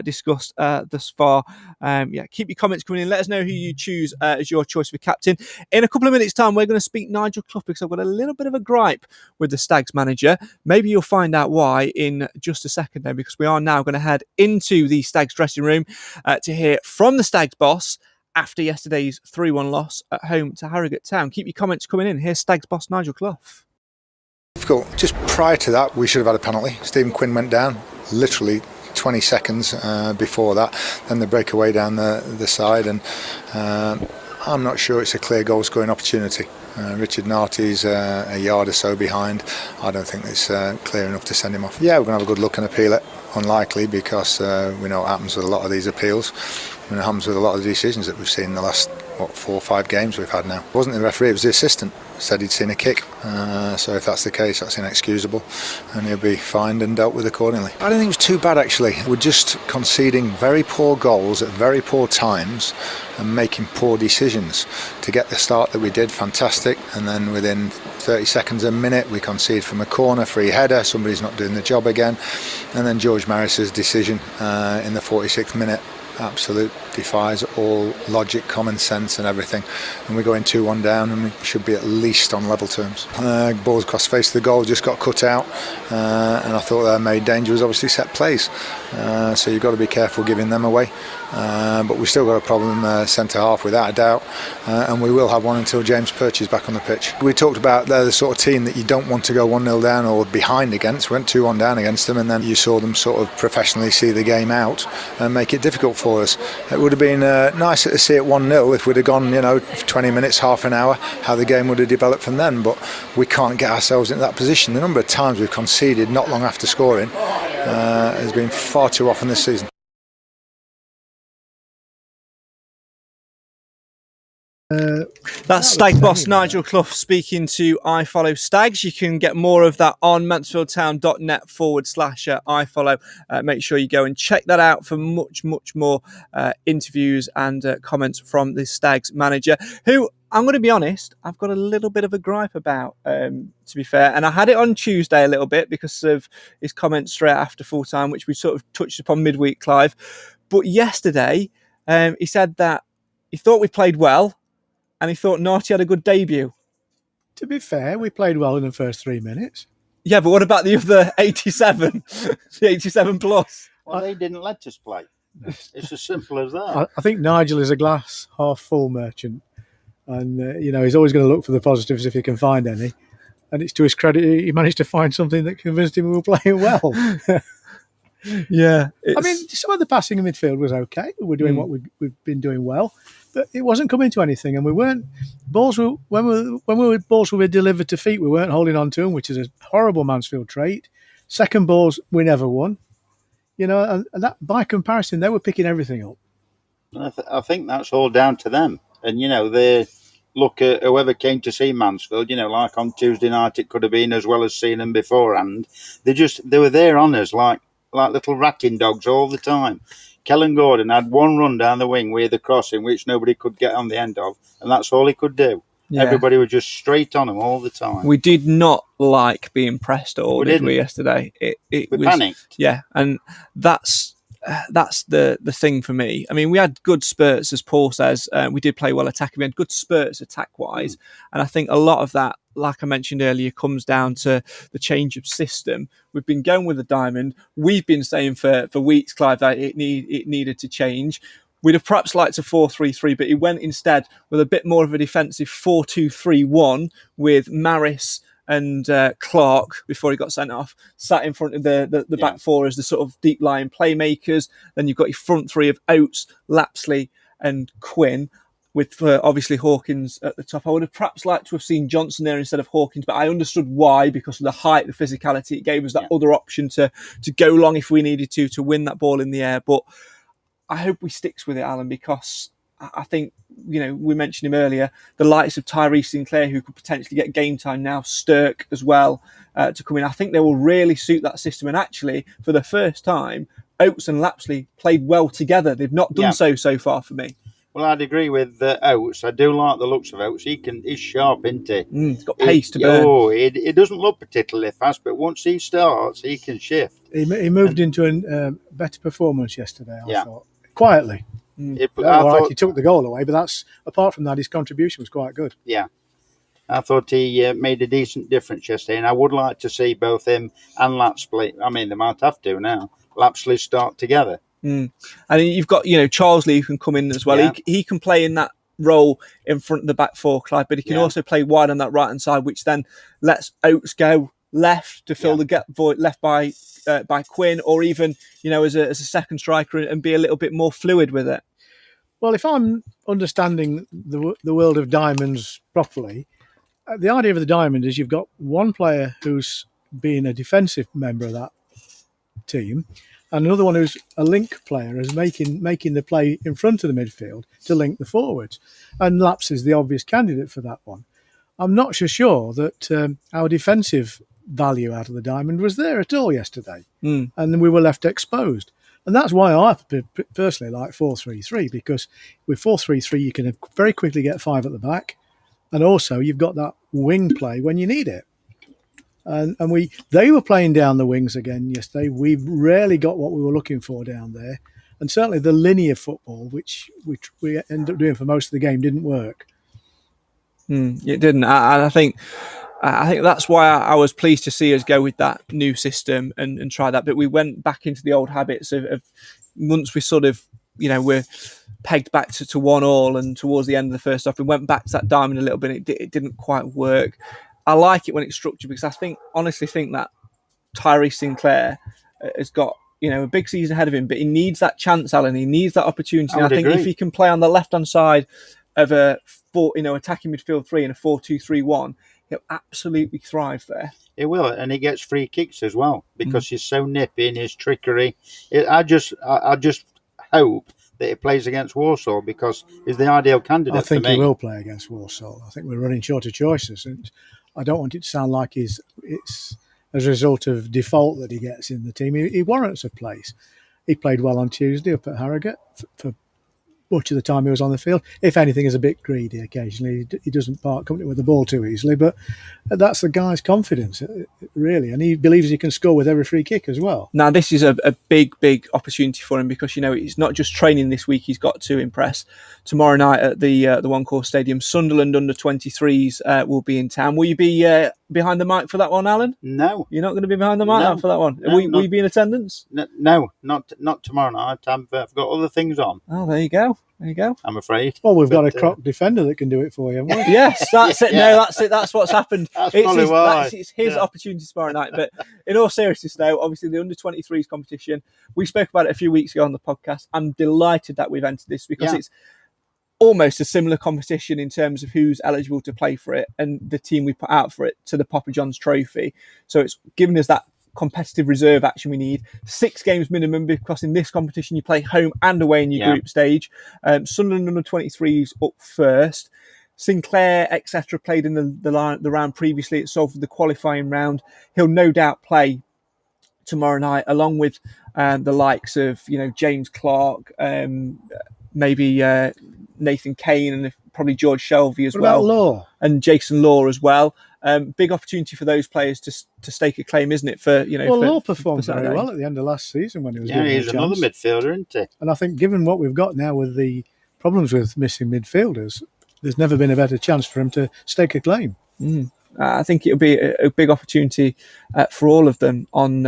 discussed thus far. Keep your comments coming in. Let us know who you choose as your choice for captain. In a couple of minutes' time, we're going to speak Nigel Clough, because I've got a little bit of a gripe with the Stags manager. Maybe you'll find out why in just a second, though, because we are now going to head into the Stags dressing room to hear from the Stags boss after yesterday's 3-1 loss at home to Harrogate Town. Keep your comments coming in. Here's Stags boss Nigel Clough. Difficult. Just prior to that, we should have had a penalty. Stephen Quinn went down literally 20 seconds before that. Then the breakaway down the side, and I'm not sure it's a clear goal scoring opportunity. Richard Narty's a yard or so behind. I don't think it's clear enough to send him off. Yeah, we're going to have a good look and appeal it. Unlikely, because we know what happens with a lot of these appeals. It happens with a lot of the decisions that we've seen in the last 4 or 5 games we've had now. It wasn't the referee, it was the assistant. Said he'd seen a kick. So if that's the case, that's inexcusable, and he'll be fined and dealt with accordingly. I don't think it was too bad, actually. We're just conceding very poor goals at very poor times and making poor decisions. To get the start that we did, fantastic, and then within 30 seconds, a minute, we concede from a corner, free header, somebody's not doing the job again, and then George Maris's decision in the 46th minute absolute defies all logic, common sense and everything, and we go in 2-1 down, and we should be at least on level terms. Balls across face of the goal just got cut out, and I thought their main danger was obviously set plays, so you've got to be careful giving them away, but we've still got a problem centre half without a doubt, and we will have one until James Perch is back on the pitch. We talked about they're the sort of team that you don't want to go 1-0 down or behind against. We went 2-1 down against them, and then you saw them sort of professionally see the game out and make it difficult for us. It would have been nicer to see it 1-0 if we'd have gone 20 minutes, half an hour, how the game would have developed from then, but we can't get ourselves into that position. The number of times we've conceded not long after scoring has been far too often this season. That's Stag boss Nigel Clough speaking to I Follow Stags. You can get more of that on mansfieldtown.net/ifollow. Make sure you go and check that out for much more interviews and comments from the Stags manager, who, I'm going to be honest, I've got a little bit of a gripe about, to be fair. And I had it on Tuesday a little bit because of his comments straight after full time, which we sort of touched upon midweek, Clive. But yesterday, he said that he thought we played well, and he thought Narty had a good debut. To be fair, we played well in the first 3 minutes. Yeah, but what about the other 87? The 87 plus? Well, they didn't let us play. It's as simple as that. I think Nigel is a glass half full merchant. And, he's always going to look for the positives if he can find any. And it's to his credit, he managed to find something that convinced him we were playing well. Yeah. I mean, some of the passing in midfield was okay. We're doing what we've been doing well. But it wasn't coming to anything, and we weren't. Balls were balls were delivered to feet, we weren't holding on to them, which is a horrible Mansfield trait. Second balls, we never won. and that by comparison, they were picking everything up. And I think that's all down to them. And, they look at whoever came to see Mansfield, like on Tuesday night, it could have been as well as seeing them beforehand. They were there on us like little ratting dogs all the time. Kellen Gordon had one run down the wing with the crossing, which nobody could get on the end of, and that's all he could do. Yeah. Everybody was just straight on him all the time. We did not like being pressed at all, did we, yesterday? We panicked. Yeah, and that's the thing for me. I mean, we had good spurts, as Paul says. We did play well attacking. We had good spurts attack-wise. And I think a lot of that, like I mentioned earlier, comes down to the change of system. We've been going with the diamond. We've been saying for weeks, Clive, that it needed to change. We'd have perhaps liked a 4-3-3, but he went instead with a bit more of a defensive 4-2-3-1 with Maris and Clark, before he got sent off, sat in front of the back four as the sort of deep-lying playmakers. Then you've got your front three of Oates, Lapsley and Quinn, with obviously Hawkins at the top. I would have perhaps liked to have seen Johnson there instead of Hawkins, but I understood why, because of the height, the physicality. It gave us that other option to go long if we needed to win that ball in the air. But I hope we sticks with it, Alan, because I think, we mentioned him earlier, the likes of Tyrese Sinclair, who could potentially get game time now, Stirk as well, to come in. I think they will really suit that system. And actually, for the first time, Oates and Lapsley played well together. They've not done so far for me. Well, I'd agree with Oates. I do like the looks of Oates. He's sharp, isn't he? He's got pace to burn. He doesn't look particularly fast, but once he starts, he can shift. He moved into a better performance yesterday, I thought. Quietly. He took the goal away, but apart from that, his contribution was quite good. Yeah. I thought he made a decent difference yesterday, and I would like to see both him and Lapsley. I mean, they might have to now. Lapsley start together. And you've got, Charles Lee, who can come in as well. Yeah. He can play in that role in front of the back four, Clive, but he can also play wide on that right-hand side, which then lets Oates go left to fill the gap void left by Quinn, or even, as a second striker, and be a little bit more fluid with it. Well, if I'm understanding the world of diamonds properly, the idea of the diamond is you've got one player who's been a defensive member of that team, and another one who's a link player, is making the play in front of the midfield to link the forwards. And Laps is the obvious candidate for that one. I'm not so sure that our defensive value out of the diamond was there at all yesterday, and we were left exposed. And that's why I personally like 4-3-3, because with 4-3-3 you can very quickly get five at the back, and also you've got that wing play when you need it. And they were playing down the wings again yesterday. We rarely got what we were looking for down there, and certainly the linear football, which we ended up doing for most of the game, didn't work. It didn't. I think that's why I was pleased to see us go with that new system and try that. But we went back into the old habits of once we sort of, we're pegged back to 1-1, and towards the end of the first half, we went back to that diamond a little bit. It didn't quite work. I like it when it's structured, because I honestly think that Tyrese Sinclair has got, a big season ahead of him, but he needs that chance, Alan. He needs that opportunity. I think if he can play on the left-hand side of a attacking midfield 3 and a 4-2-3-1, he'll absolutely thrive there. He will, and he gets free kicks as well, because he's so nippy in his trickery. I just hope that he plays against Walsall, because he's the ideal candidate. I think for me. He will play against Walsall. I think we're running short of choices, and I don't want it to sound like it's as a result of default that he gets in the team. He warrants a place. He played well on Tuesday up at Harrogate for much of the time he was on the field. If anything, is a bit greedy occasionally. He doesn't part company with the ball too easily, but that's the guy's confidence, really. And he believes he can score with every free kick as well. Now, this is a big opportunity for him, because, he's not just training this week, he's got to impress. Tomorrow night at the One Course Stadium, Sunderland under-23s will be in town. Will you be behind the mic for that one, Alan? No. You're not going to be behind the mic for that one? No, will you be in attendance? No, not tomorrow night. I've got other things on. Oh, there you go. I'm afraid. Well, we've got a croc defender that can do it for you, haven't we? Yes, that's it. No, that's it. That's what's happened. It's his opportunity tomorrow night. But in all seriousness, though, obviously the under-23s competition, we spoke about it a few weeks ago on the podcast. I'm delighted that we've entered this, because it's almost a similar competition in terms of who's eligible to play for it and the team we put out for it to the Papa John's Trophy. So it's given us that competitive reserve action we need. 6 games minimum, because in this competition you play home and away in your group stage. Sunderland under 23s up first. Sinclair, etc., played in the round previously. It's over the qualifying round. He'll no doubt play tomorrow night, along with the likes of James Clark, maybe Nathan Kane, and probably George Shelvey as well. What about Law? And Jason Law as well. Big opportunity for those players to stake a claim, isn't it? Law performed very well at the end of last season when he was given a chance. He's another midfielder, isn't he? And I think, given what we've got now with the problems with missing midfielders, there's never been a better chance for him to stake a claim. I think it'll be a big opportunity for all of them on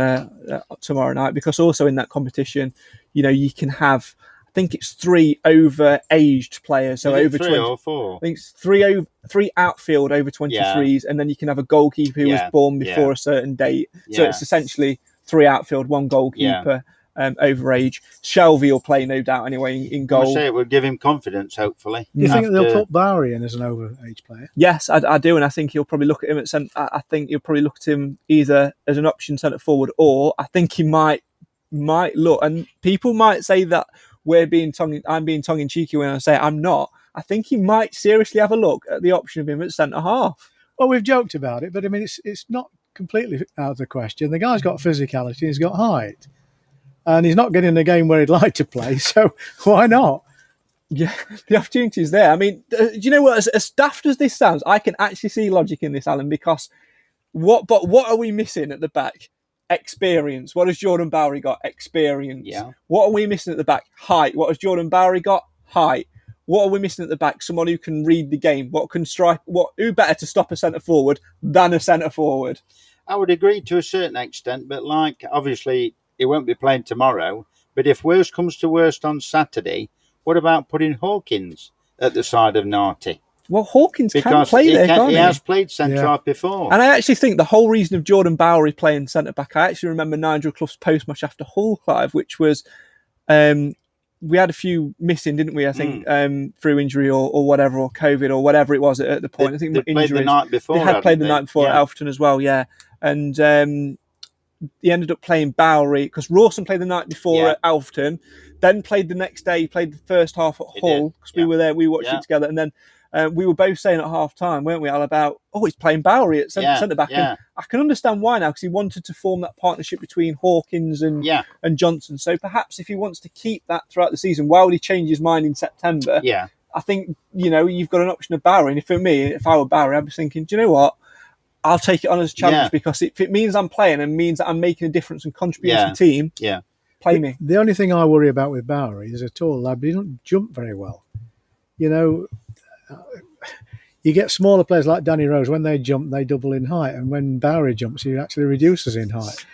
tomorrow night, because also in that competition, you can have, I think it's 3 over-aged players, so over 3 20 or 4. I think it's 3 outfield over 23s, and then you can have a goalkeeper who was born before a certain date. So it's essentially 3 outfield, 1 goalkeeper. Over age. Shelvey will play, no doubt, anyway, in goal. I say it will give him confidence, hopefully. Do you think they'll put Bowery in as an over-age player? Yes, I do, and I think he'll probably look at him I think he'll probably look at him either as an option centre forward, or I think he might look, and people might say that I'm being tongue in cheeky when I say I'm not. I think he might seriously have a look at the option of him at centre half. Well, we've joked about it, but I mean, it's not completely out of the question. The guy's got physicality, he's got height. And he's not getting a game where he'd like to play, so why not? Yeah, the opportunity is there. I mean, do you know what? As daft as this sounds, I can actually see logic in this, Alan, because what are we missing at the back? Experience. What has Jordan Bowery got? Experience. Yeah. What are we missing at the back? Height. What has Jordan Bowery got? Height. What are we missing at the back? Someone who can read the game. What can strike? Who better to stop a centre forward than a centre forward? I would agree to a certain extent, but obviously, he won't be playing tomorrow, but if worst comes to worst on Saturday, what about putting Hawkins at the side of Narty? Well, Hawkins can play there, can't he? He has played centre-half before. And I actually think the whole reason of Jordan Bowery playing centre-back, I actually remember Nigel Clough's post-match after Hull, Clive, which was we had a few missing, didn't we? I think through injury or whatever, or COVID or whatever it was at the point. I think they played the night before. They had played the night before at Alfreton as well, yeah. And he ended up playing Bowery because Rawson played the night before at Alfreton, then played the next day, played the first half at Hull because we were there, we watched it together, and then we were both saying at half time, weren't we, Al, about he's playing Bowery at centre back. And I can understand why now, because he wanted to form that partnership between Hawkins and Johnson. So perhaps if he wants to keep that throughout the season, while he changes his mind in September, I think you've got an option of Bowery. And for me, if I were Bowery, I'd be thinking, do you know what? I'll take it on as a challenge because if it means I'm playing and means that I'm making a difference and contributing to the team, play me. The only thing I worry about with Bowery is a tall lad, but he doesn't jump very well. You get smaller players like Danny Rose, when they jump, they double in height. And when Bowery jumps, he actually reduces in height.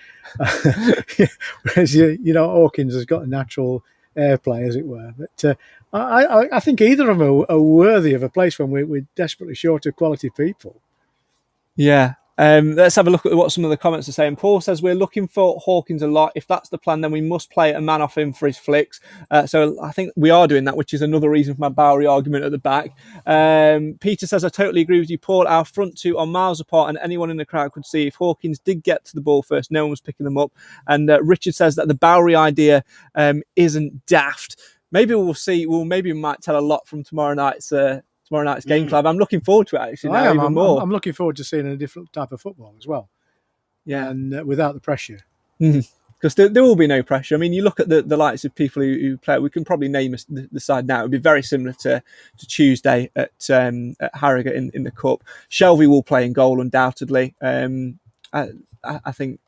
Whereas, Hawkins has got a natural airplay, as it were. But I think either of them are worthy of a place when we're desperately short of quality people. Yeah. Let's have a look at what some of the comments are saying. Paul says, we're looking for Hawkins a lot. If that's the plan, then we must play a man off him for his flicks. So I think we are doing that, which is another reason for my Bowery argument at the back. Peter says, I totally agree with you, Paul. Our front two are miles apart, and anyone in the crowd could see if Hawkins did get to the ball first, no one was picking them up. And Richard says that the Bowery idea isn't daft. Maybe we'll see. Maybe we might tell a lot from tomorrow night's game club. I'm looking forward to it actually. Even more. I'm looking forward to seeing a different type of football as well. Yeah, and without the pressure. Because there will be no pressure. I mean, you look at the likes of people who play. We can probably name the side now. It would be very similar to Tuesday at Harrogate in the cup. Shelvey will play in goal undoubtedly. I think.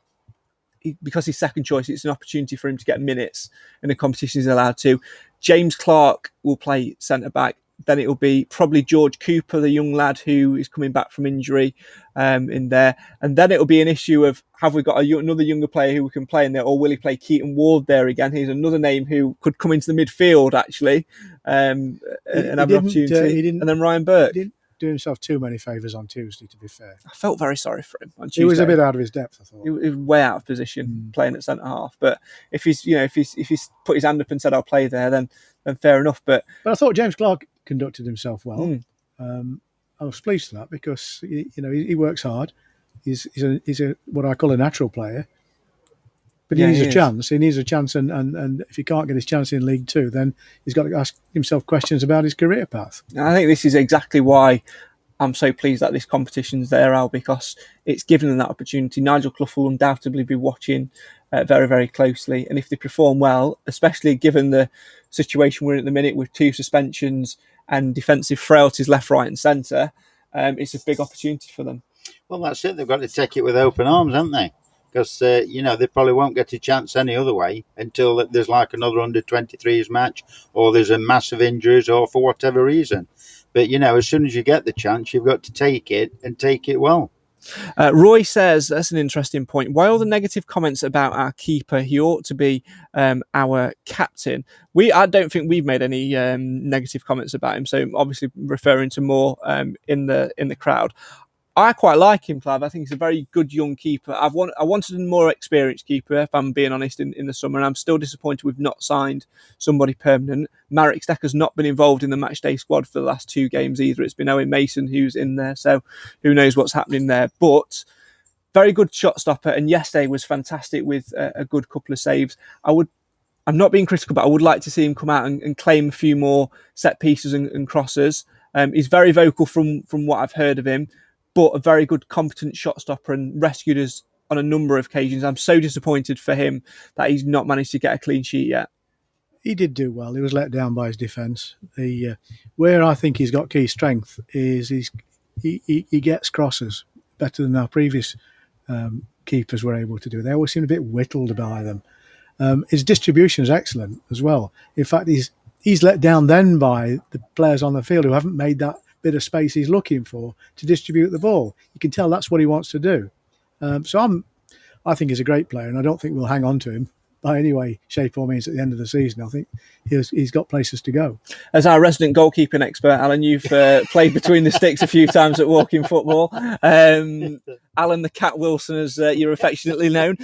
Because he's second choice, it's an opportunity for him to get minutes in the competition he's allowed to. James Clark will play centre back. Then it will be probably George Cooper, the young lad who is coming back from injury in there. And then it will be an issue of, have we got another younger player who we can play in there, or will he play Keaton Ward there again? He's another name who could come into the midfield, actually, and have an opportunity. And then Ryan Burke. He didn't do himself too many favours on Tuesday, to be fair. I felt very sorry for him on Tuesday. He was a bit out of his depth, I thought. He was way out of position playing at centre-half. But if he's put his hand up and said, I'll play there, then fair enough. But I thought James Clark conducted himself well. I was pleased with that because he works hard. He's a what I call a natural player. But he needs a chance. He needs a chance, and if he can't get his chance in League Two, then he's got to ask himself questions about his career path. I think this is exactly why I'm so pleased that this competition's there, Al, because it's given them that opportunity. Nigel Clough will undoubtedly be watching very, very closely. And if they perform well, especially given the situation we're in at the minute with 2 suspensions and defensive frailties left, right and centre, it's a big opportunity for them. Well, that's it. They've got to take it with open arms, haven't they? Because, they probably won't get a chance any other way until there's like another under-23s match, or there's a massive injuries, or for whatever reason. But, as soon as you get the chance, you've got to take it and take it well. Roy says, that's an interesting point. Why all the negative comments about our keeper? He ought to be our captain. I don't think we've made any negative comments about him. So obviously referring to more in the crowd. I quite like him, Clive. I think he's a very good young keeper. I wanted a more experienced keeper, if I'm being honest, in the summer, and I'm still disappointed we've not signed somebody permanent. Marek Stekker's not been involved in the matchday squad for the last 2 games either. It's been Owen Mason who's in there, so who knows what's happening there. But very good shot stopper, and yesterday was fantastic with a good couple of saves. I'm not being critical, but I would like to see him come out and claim a few more set pieces and crosses. He's very vocal from what I've heard of him, but a very good, competent shot stopper and rescued us on a number of occasions. I'm so disappointed for him that he's not managed to get a clean sheet yet. He did do well. He was let down by his defence. Where I think he's got key strength is he gets crosses better than our previous keepers were able to do. They always seem a bit whittled by them. His distribution is excellent as well. In fact, he's let down then by the players on the field who haven't made that bit of space he's looking for to distribute the ball. You can tell that's what he wants to do. I think he's a great player, and I don't think we'll hang on to him by any way, shape or means at the end of the season. I think he's got places to go. As our resident goalkeeping expert, Alan, you've played between the sticks a few times at Walking Football. Alan the Cat Wilson, as you're affectionately known.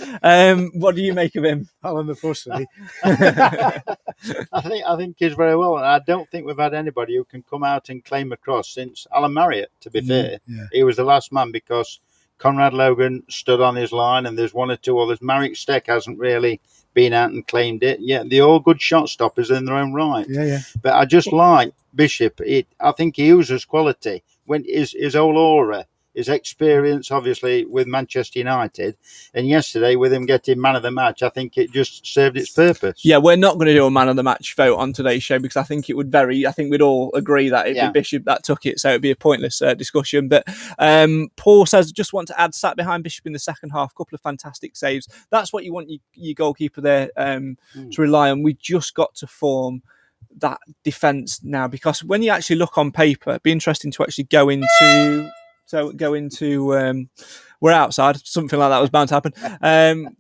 What do you make of him? Alan the Pussy. I think he's very well, and I don't think we've had anybody who can come out and claim a cross since Alan Marriott, to be fair. Yeah. He was the last man, because Conrad Logan stood on his line, and there's 1 or 2 others. Marek Steck hasn't really been out and claimed it. Yeah, they're all good shot stoppers in their own right. Yeah. But I just like Bishop. I think he uses quality. When his whole aura, his experience, obviously, with Manchester United, and yesterday with him getting man of the match, I think it just served its purpose. Yeah, we're not going to do a man of the match vote on today's show, because I think we'd all agree that it'd be Bishop that took it, so it'd be a pointless discussion. But Paul says, just want to add, sat behind Bishop in the second half, couple of fantastic saves. That's what you want your goalkeeper there to rely on. We just got to form that defence now, because when you actually look on paper, it'd be interesting to actually go into... we're outside, something like that was bound to happen.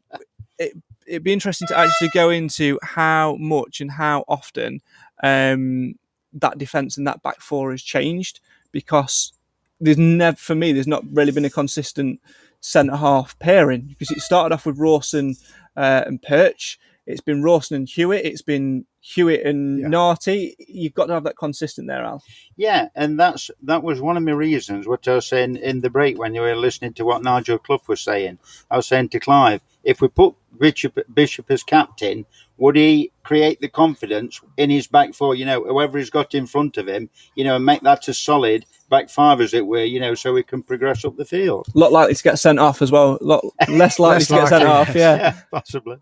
It'd be interesting to actually go into how much and how often that defence and that back four has changed, because there's not really been a consistent centre-half pairing, because it started off with Rawson and Perch. It's been Rawson and Hewitt. It's been Hewitt and Narty. You've got to have that consistent there, Al. Yeah, and that was one of my reasons, what I was saying in the break when you were listening to what Nigel Clough was saying. I was saying to Clive, if we put Bishop as captain, would he create the confidence in his back four, whoever he's got in front of him, and make that a solid back five, as it were, so we can progress up the field. A lot likely to get sent off as well. A lot less likely to get sent off, yeah, possibly.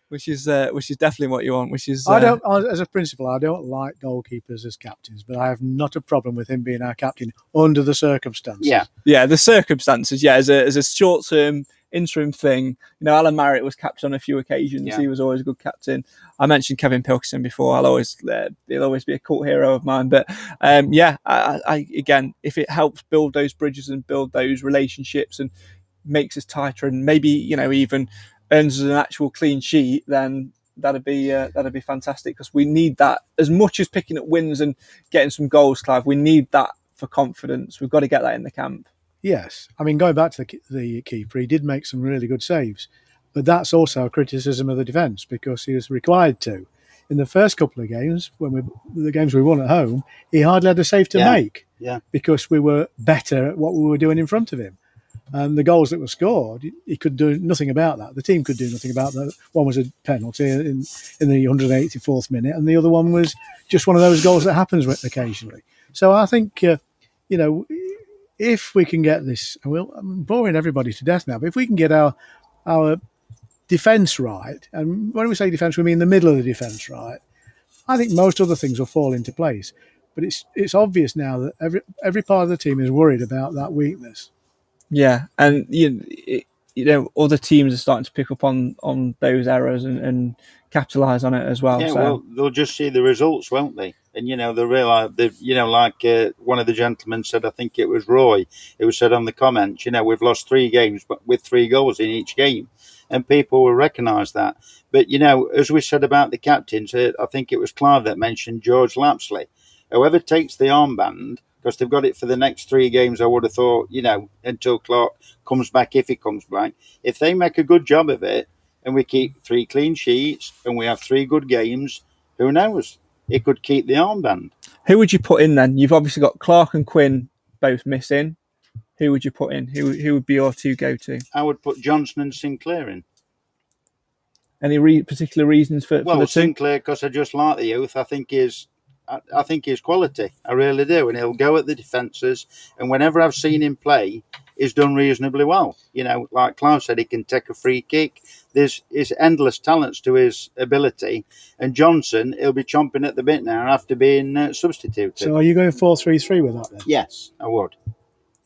Which is definitely what you want. Which is as a principle, I don't like goalkeepers as captains, but I have not a problem with him being our captain under the circumstances. Yeah, the circumstances. Yeah, as a short term interim thing. Alan Marriott was captain on a few occasions. Yeah. He was always a good captain. I mentioned Kevin Pilkington before. He'll always be a cult hero of mine. But I again, if it helps build those bridges and build those relationships and makes us tighter, and maybe even earns us an actual clean sheet, then that'd be fantastic, because we need that as much as picking up wins and getting some goals, Clive. We need that for confidence. We've got to get that in the camp. Yes, I mean, going back to the keeper, he did make some really good saves, but that's also a criticism of the defence, because he was required to. In the first couple of games, the games we won at home, he hardly had a save to make, because we were better at what we were doing in front of him. The goals that were scored, he could do nothing about that. The team could do nothing about that. One was a penalty in the 184th minute, and the other one was just one of those goals that happens occasionally. So I think, if we can get this, I'm boring everybody to death now, but if we can get our defence right, and when we say defence, we mean the middle of the defence right, I think most other things will fall into place. But it's obvious now that every part of the team is worried about that weakness. Yeah, and other teams are starting to pick up on those errors and capitalise on it as well. Yeah, so. well, they'll just see the results, won't they? And they'll realise that like one of the gentlemen said, I think it was Roy. It was said on the comments, we've lost 3 games, but with 3 goals in each game, and people will recognise that. But as we said about the captains, I think it was Clive that mentioned George Lapsley. Whoever takes the armband, because they've got it for the next 3 games, I would have thought, until Clark comes back, if he comes back. If they make a good job of it, and we keep 3 clean sheets, and we have 3 good games, who knows? It could keep the armband. Who would you put in then? You've obviously got Clark and Quinn both missing. Who would you put in? Who would be your 2 go-to? I would put Johnson and Sinclair in. Any particular reasons for the 2? Sinclair, because I just like the youth. I think he's quality. I really do. And he'll go at the defences. And whenever I've seen him play, he's done reasonably well. Like Clive said, he can take a free kick. There's endless talents to his ability. And Johnson, he'll be chomping at the bit now after being substituted. So are you going 4-3-3 with that then? Yes, I would.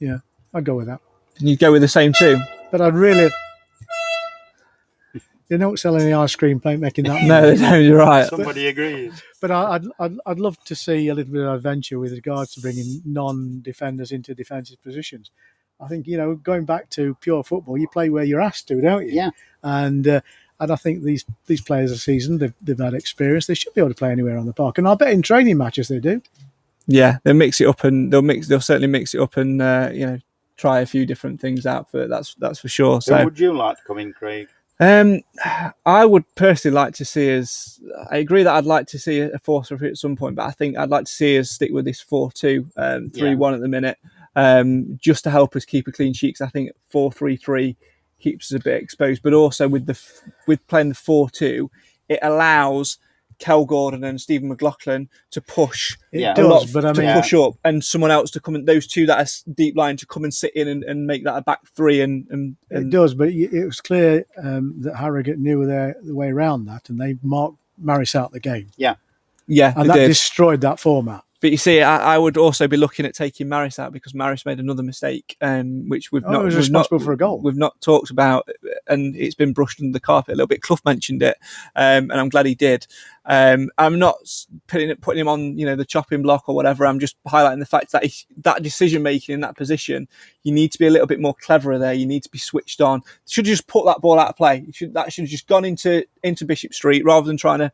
Yeah, I'd go with that. And you'd go with the same 2? But I'd really... They don't sell any ice cream plate making that. No, they don't. You're right. Somebody agrees. But I'd love to see a little bit of adventure with regards to bringing non-defenders into defensive positions. I think going back to pure football, you play where you're asked to, don't you? Yeah. And I think these players are seasoned. They've had experience. They should be able to play anywhere on the park. And I bet in training matches they do. Yeah, they'll mix it up, and they'll certainly mix it up, and try a few different things out. That's for sure. So, who would you like to come in, Craig? I would personally like to see us. I agree that I'd like to see a 4-3 at some point, but I think I'd like to see us stick with this 4-2, 3-1 at the minute, just to help us keep a clean sheet. Because I think 4-3-3 keeps us a bit exposed, but also with playing the 4-2, it allows Kel Gordon and Stephen McLaughlin to push push up, and someone else to come in. Those 2 that are deep line to come and sit in and make that a back 3. And it does, but it was clear that Harrogate knew the way around that, and they marked Maris out the game. Yeah, and that destroyed that format. But you see, I would also be looking at taking Maris out because Maris made another mistake, which he was responsible for a goal. We've not talked about, and it's been brushed under the carpet a little bit. Clough mentioned it, and I'm glad he did. I'm not putting him on, the chopping block or whatever. I'm just highlighting the fact that that decision making in that position, you need to be a little bit more cleverer there. You need to be switched on. Should have just put that ball out of play. That should have just gone into Bishop Street rather than trying to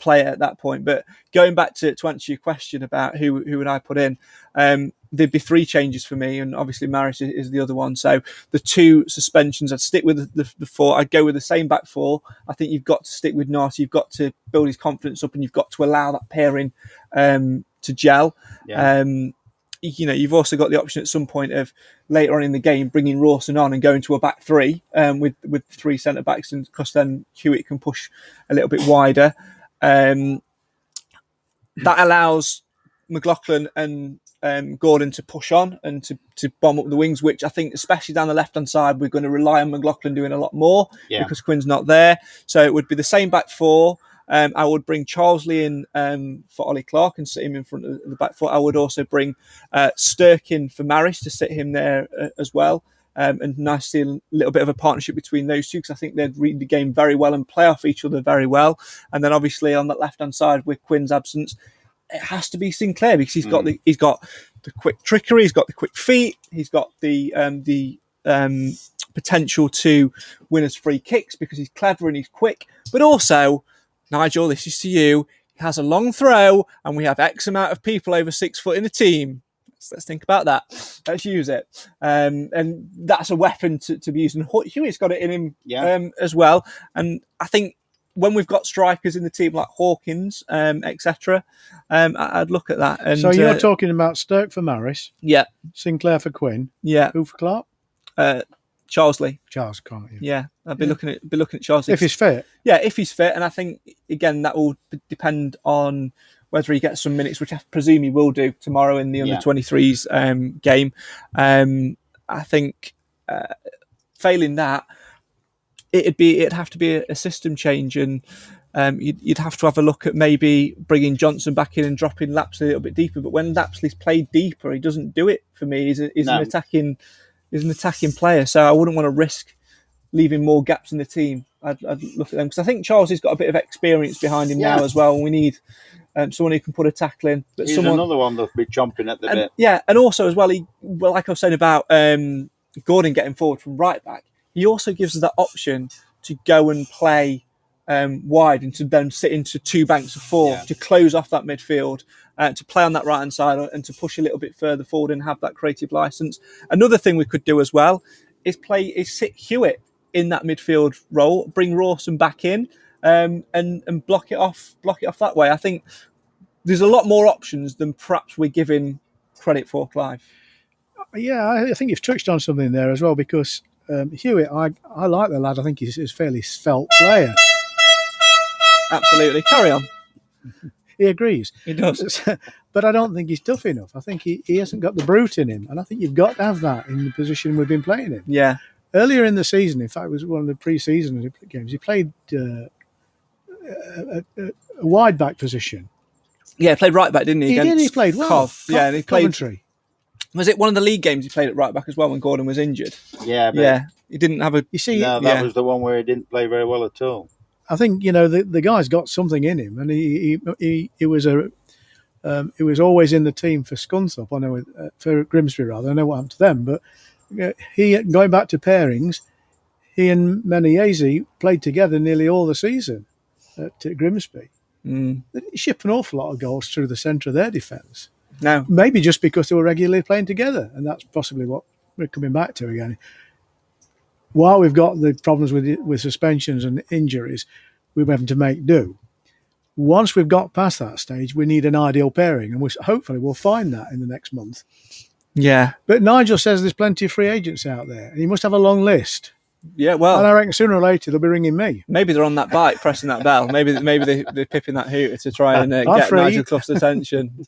play it at that point. But going back to answer your question about who would I put in, there'd be 3 changes for me, and obviously Maris is the other one. So the 2 suspensions, I'd stick with the 4. I'd go with the same back 4. I think you've got to stick with Narty. You've got to build his confidence up, and you've got to allow that pairing to gel. Yeah. You've also got the option at some point of later on in the game bringing Rawson on and going to a back 3 with 3 centre backs, and because then Hewitt can push a little bit wider. That allows McLaughlin and Gordon to push on and to bomb up the wings, which I think, especially down the left-hand side, we're going to rely on McLaughlin doing a lot more because Quinn's not there. So it would be the same back 4. I would bring Charlesley in for Ollie Clark and sit him in front of the back 4. I would also bring Stirk in for Maris to sit him there as well. And nice to see a little bit of a partnership between those 2, because I think they'd read the game very well and play off each other very well. And then obviously on that left-hand side with Quinn's absence, it has to be Sinclair because he's got the quick trickery, he's got the quick feet, he's got the potential to win us free kicks because he's clever and he's quick. But also, Nigel, this is to you. He has a long throw, and we have X amount of people over 6 foot in the team. Let's think about that. Let's use it. And that's a weapon to be used. And Hewitt's got it in him as well. And I think when we've got strikers in the team like Hawkins, etc., I'd look at that. And, so you're talking about Stirk for Maris? Yeah. Sinclair for Quinn? Yeah. Who for Clark? Charles Lee. Charles can't. Yeah, I'd be looking at Charles Lee If he's fit. Yeah, if he's fit, and I think again that will depend on whether he gets some minutes, which I presume he will do tomorrow in the under-23s game. I think failing that, it'd have to be a system change, and you'd have to have a look at maybe bringing Johnson back in and dropping Lapsley a little bit deeper. But when Lapsley's played deeper, he doesn't do it for me. He's an attacking player, so I wouldn't want to risk leaving more gaps in the team. I'd look at them because I think Charles has got a bit of experience behind him now as well, and we need someone who can put a tackle in. But he's another one that'll be chomping at the bit. Yeah, and also as well, like I was saying about Gordon getting forward from right back, he also gives us that option to go and play wide and to then sit into two banks of four to close off that midfield, to play on that right hand side and to push a little bit further forward and have that creative license. Another thing we could do as well is sit Hewitt in that midfield role, bring Rawson back in, and block it off that way. I think there's a lot more options than perhaps we're giving credit for, Clive. Yeah, I think you've touched on something there as well, because Hewitt, I like the lad. I think he's a fairly svelte player. Absolutely. Carry on. He agrees. He does. But I don't think he's tough enough. I think he hasn't got the brute in him. And I think you've got to have that in the position we've been playing in. Yeah. Earlier in the season, in fact, it was one of the pre-season games, he played a wide back position. Yeah, he played right back, didn't he? He played well. Yeah, and he played. Coventry. Was it one of the league games he played at right back as well when Gordon was injured? Yeah, but yeah. He didn't have a. You see, that was the one where he didn't play very well at all. I think the guy's got something in him, and he was always in the team for Scunthorpe. I know for Grimsby rather. I know what happened to them, but he going back to pairings, he and Menzies played together nearly all the season at Grimsby. They ship an awful lot of goals through the centre of their defence. No, maybe just because they were regularly playing together, and that's possibly what we're coming back to again. While we've got the problems with suspensions and injuries, we're having to make do. Once we've got past that stage, we need an ideal pairing, and hopefully we'll find that in the next month. Yeah. But Nigel says there's plenty of free agents out there, and he must have a long list. Yeah, well, and I reckon sooner or later they'll be ringing me. Maybe they're on that bike, pressing that bell. Maybe they're pipping that hooter to try and get Nigel Clough's attention.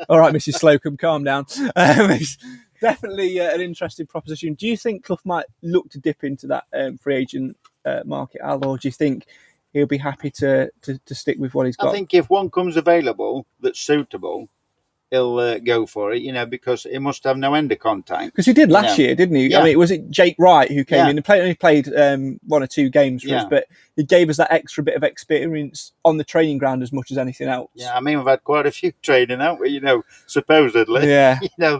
All right, Mrs. Slocum, calm down. It's definitely an interesting proposition. Do you think Clough might look to dip into that free agent market, Al, or do you think he'll be happy to stick with what he's got? I think if one comes available that's suitable, he'll go for it, because he must have no end of contact. Because he did last year, didn't he? Yeah. I mean, was it Jake Wright who came in and only played 1 or 2 games for us, but he gave us that extra bit of experience on the training ground as much as anything else. Yeah, I mean, we've had quite a few training, haven't we, supposedly,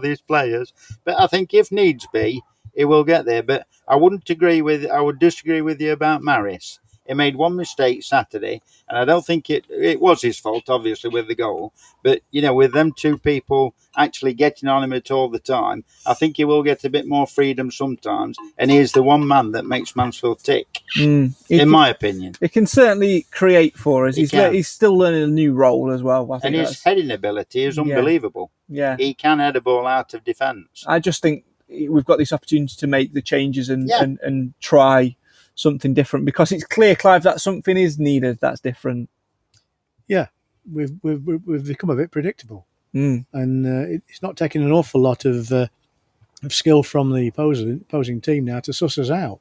these players. But I think if needs be, he will get there. But I would disagree with you about Maris. He made one mistake Saturday, and I don't think it was his fault, obviously, with the goal. But, with them two people actually getting on him at all the time, I think he will get a bit more freedom sometimes. And he is the one man that makes Mansfield tick, in my opinion. It can certainly create for us. He's still learning a new role as well. I think his heading ability is unbelievable. Yeah. He can head a ball out of defence. I just think we've got this opportunity to make the changes and try something different, because it's clear, Clive, that something is needed that's different. Yeah, we've become a bit predictable, and it's not taking an awful lot of skill from the opposing team now to suss us out.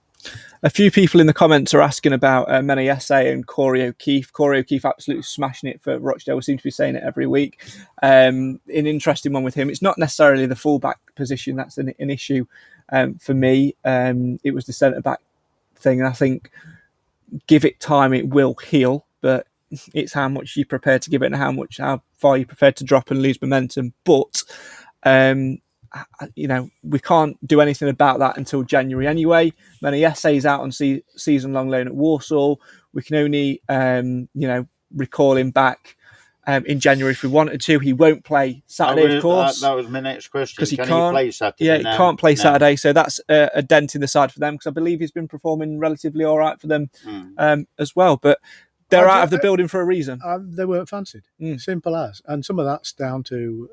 A few people in the comments are asking about Menzies and Corey O'Keefe. Corey O'Keefe absolutely smashing it for Rochdale. We seem to be saying it every week. An interesting one with him. It's not necessarily the full-back position that's an issue for me. It was the centre-back thing, and I think give it time, it will heal, but it's how much you're prepared to give it and how far you're prepared to drop and lose momentum. But we can't do anything about that until January anyway. Menzies is out on season-long loan at Walsall. We can only recall him back in January if we wanted to. He won't play Saturday, of course. That was my next question. Because he can't play Saturday. Yeah, he can't play Saturday, so that's a dent in the side for them, because I believe he's been performing relatively all right for them as well. But they're out of the building for a reason. They weren't fancied. Simple as. And some of that's down to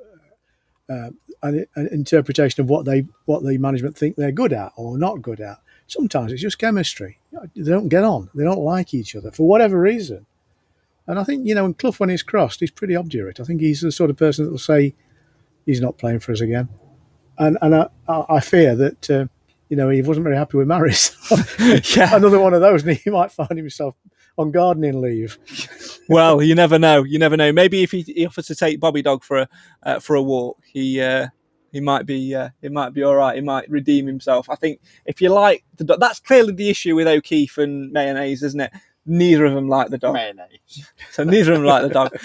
an interpretation of what the management think they're good at or not good at. Sometimes it's just chemistry. They don't get on. They don't like each other for whatever reason. And I think, when Clough, when he's crossed, he's pretty obdurate. I think he's the sort of person that will say he's not playing for us again. And I fear that, he wasn't very happy with Maris. Yeah. Another one of those, and he might find himself on gardening leave. Well, you never know. You never know. Maybe if he offers to take Bobby Dog for a walk, he might be all right. He might redeem himself. I think if you like the dog, that's clearly the issue with O'Keefe and Mayonnaise, isn't it? Neither of them like the dog. Mayonnaise. So neither of them like the dog.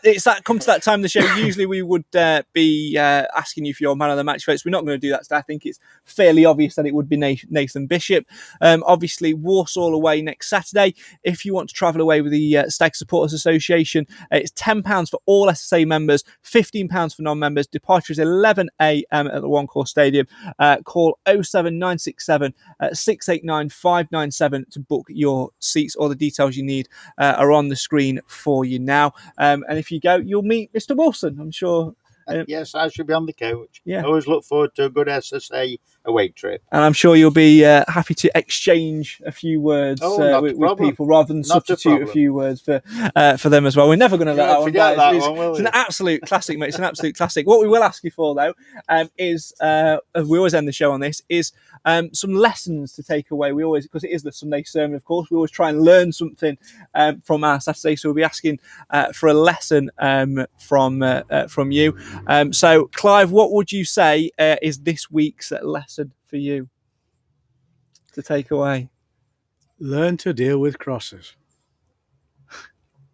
It's that come to that time of the show. Usually we would be asking you for your man of the match votes. We're not going to do that today. I think it's fairly obvious that it would be Nathan Bishop. Obviously, Walsall away next Saturday. If you want to travel away with the Stag Supporters Association, it's £10 for all SSA members, £15 for non-members. Departure is 11 a.m. at the One Call Stadium. Call 07967 689 597 to book your seats. All the details you need are on the screen for you now. And if you go, you'll meet Mr. Wilson, I'm sure. Yes, I should be on the coach. Yeah. I always look forward to a good SSA away trip. And I'm sure you'll be happy to exchange a few words with people rather than substitute a few words for them as well. We're never going to let that one go. It's an absolute classic, mate. It's an absolute classic. What we will ask you for, though, is, we always end the show on this, is some lessons to take away. We always, because it is the Sunday sermon, of course, we always try and learn something from our Saturday. So we'll be asking for a lesson from you. So, Clive, what would you say is this week's lesson for you to take away? Learn to deal with crosses.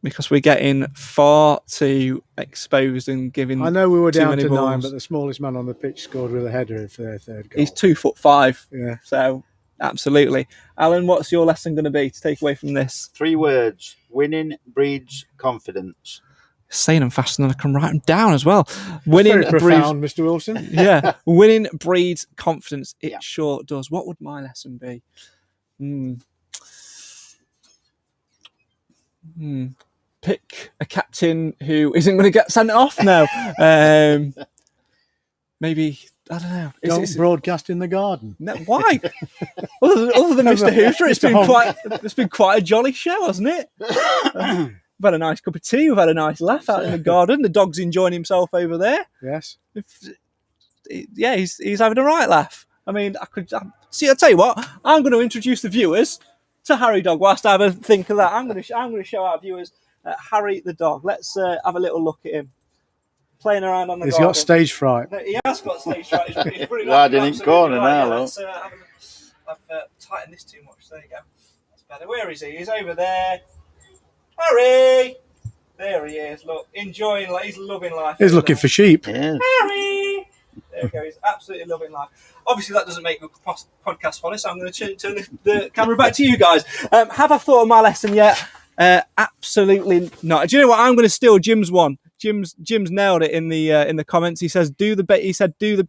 Because we're getting far too exposed and giving. I know we were down to balls. 9, but the smallest man on the pitch scored with a header for their third goal. He's 2'5". Yeah. So, absolutely. Alan, what's your lesson going to be to take away from this? 3 words. Winning breeds confidence. Saying them faster than I can write them down as well. Winning Very profound, Mr. Wilson. Yeah, winning breeds confidence. It sure does. What would my lesson be? Pick a captain who isn't going to get sent off now. Maybe, I don't know. Don't broadcast in the garden. No, why? other than Mr. Hooter, it's been quite a jolly show, hasn't it? We've had a nice cup of tea. We've had a nice laugh out in the garden. The dog's enjoying himself over there. Yes. He's having a right laugh. I mean, I'll tell you what. I'm going to introduce the viewers to Harry Dog whilst I have a think of that. I'm going to show our viewers Harry the dog. Let's have a little look at him playing around on the garden. He's got stage fright. He has got stage fright. He's pretty Lad in the corner now, look. I've tightened this too much. There you go. That's better. Where is he? He's over there. Harry! There he is. Look, enjoying life. He's loving life. He's looking for sheep. Yeah. Harry! There we go. He's absolutely loving life. Obviously, that doesn't make a podcast funny, so I'm going to turn the camera back to you guys. Have I thought of my lesson yet? Absolutely not. Do you know what? I'm going to steal Jim's one. Jim's nailed it in the comments. He says, do the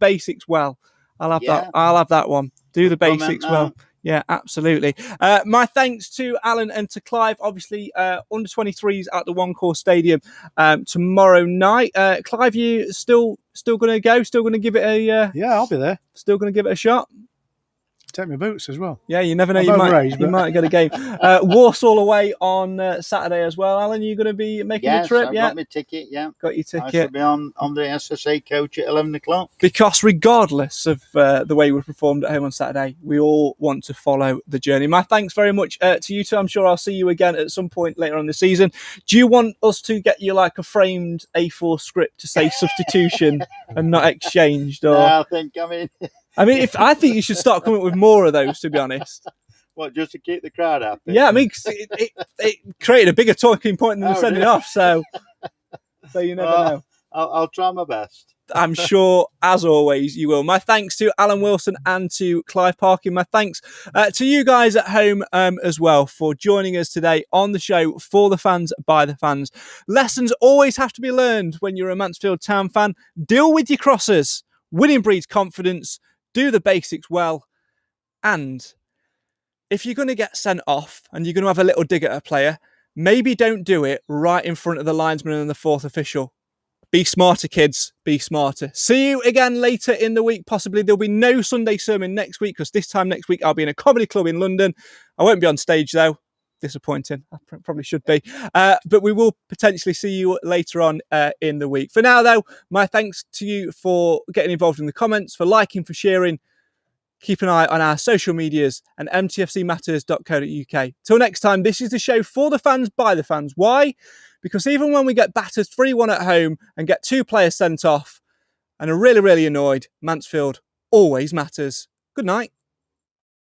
basics well. I'll have that one. Do the basics well. Yeah, absolutely. My thanks to Alan and to Clive. Obviously, under 23s at the One Call Stadium tomorrow night. Clive, you still going to go? Still going to give it a? Yeah, I'll be there. Still going to give it a shot. Take my boots as well. Yeah, you never know. I'm You might get a game. Walsall away on Saturday as well. Alan, you going to be making the trip? I've yeah, got my ticket. Yeah, got your ticket. I should be on the SSA coach at 11 o'clock. Because regardless of the way we performed at home on Saturday, we all want to follow the journey. My thanks very much to you two. I'm sure I'll see you again at some point later on the season. Do you want us to get you like a framed A4 script to say substitution and not exchanged? Or I mean, I think you should start coming up with more of those, to be honest. What, just to keep the crowd happy? Yeah, I mean, it created a bigger talking point than the sending off, so you never know. I'll try my best. I'm sure, as always, you will. My thanks to Alan Wilson and to Clive Parkin. My thanks to you guys at home as well for joining us today on the show for the fans, by the fans. Lessons always have to be learned when you're a Mansfield Town fan. Deal with your crosses. Winning breeds confidence. Do the basics well. And if you're going to get sent off and you're going to have a little dig at a player, maybe don't do it right in front of the linesman and the fourth official. Be smarter, kids. Be smarter. See you again later in the week. Possibly there'll be no Sunday sermon next week because this time next week I'll be in a comedy club in London. I won't be on stage though. Disappointing. I probably should be. But we will potentially see you later on in the week. For now though, my thanks to you for getting involved in the comments, for liking, for sharing. Keep an eye on our social medias and mtfcmatters.co.uk. Till next time, this is the show for the fans, by the fans. Why? Because even when we get battered 3-1 at home and get 2 players sent off and are really, really annoyed, Mansfield always matters. Good night.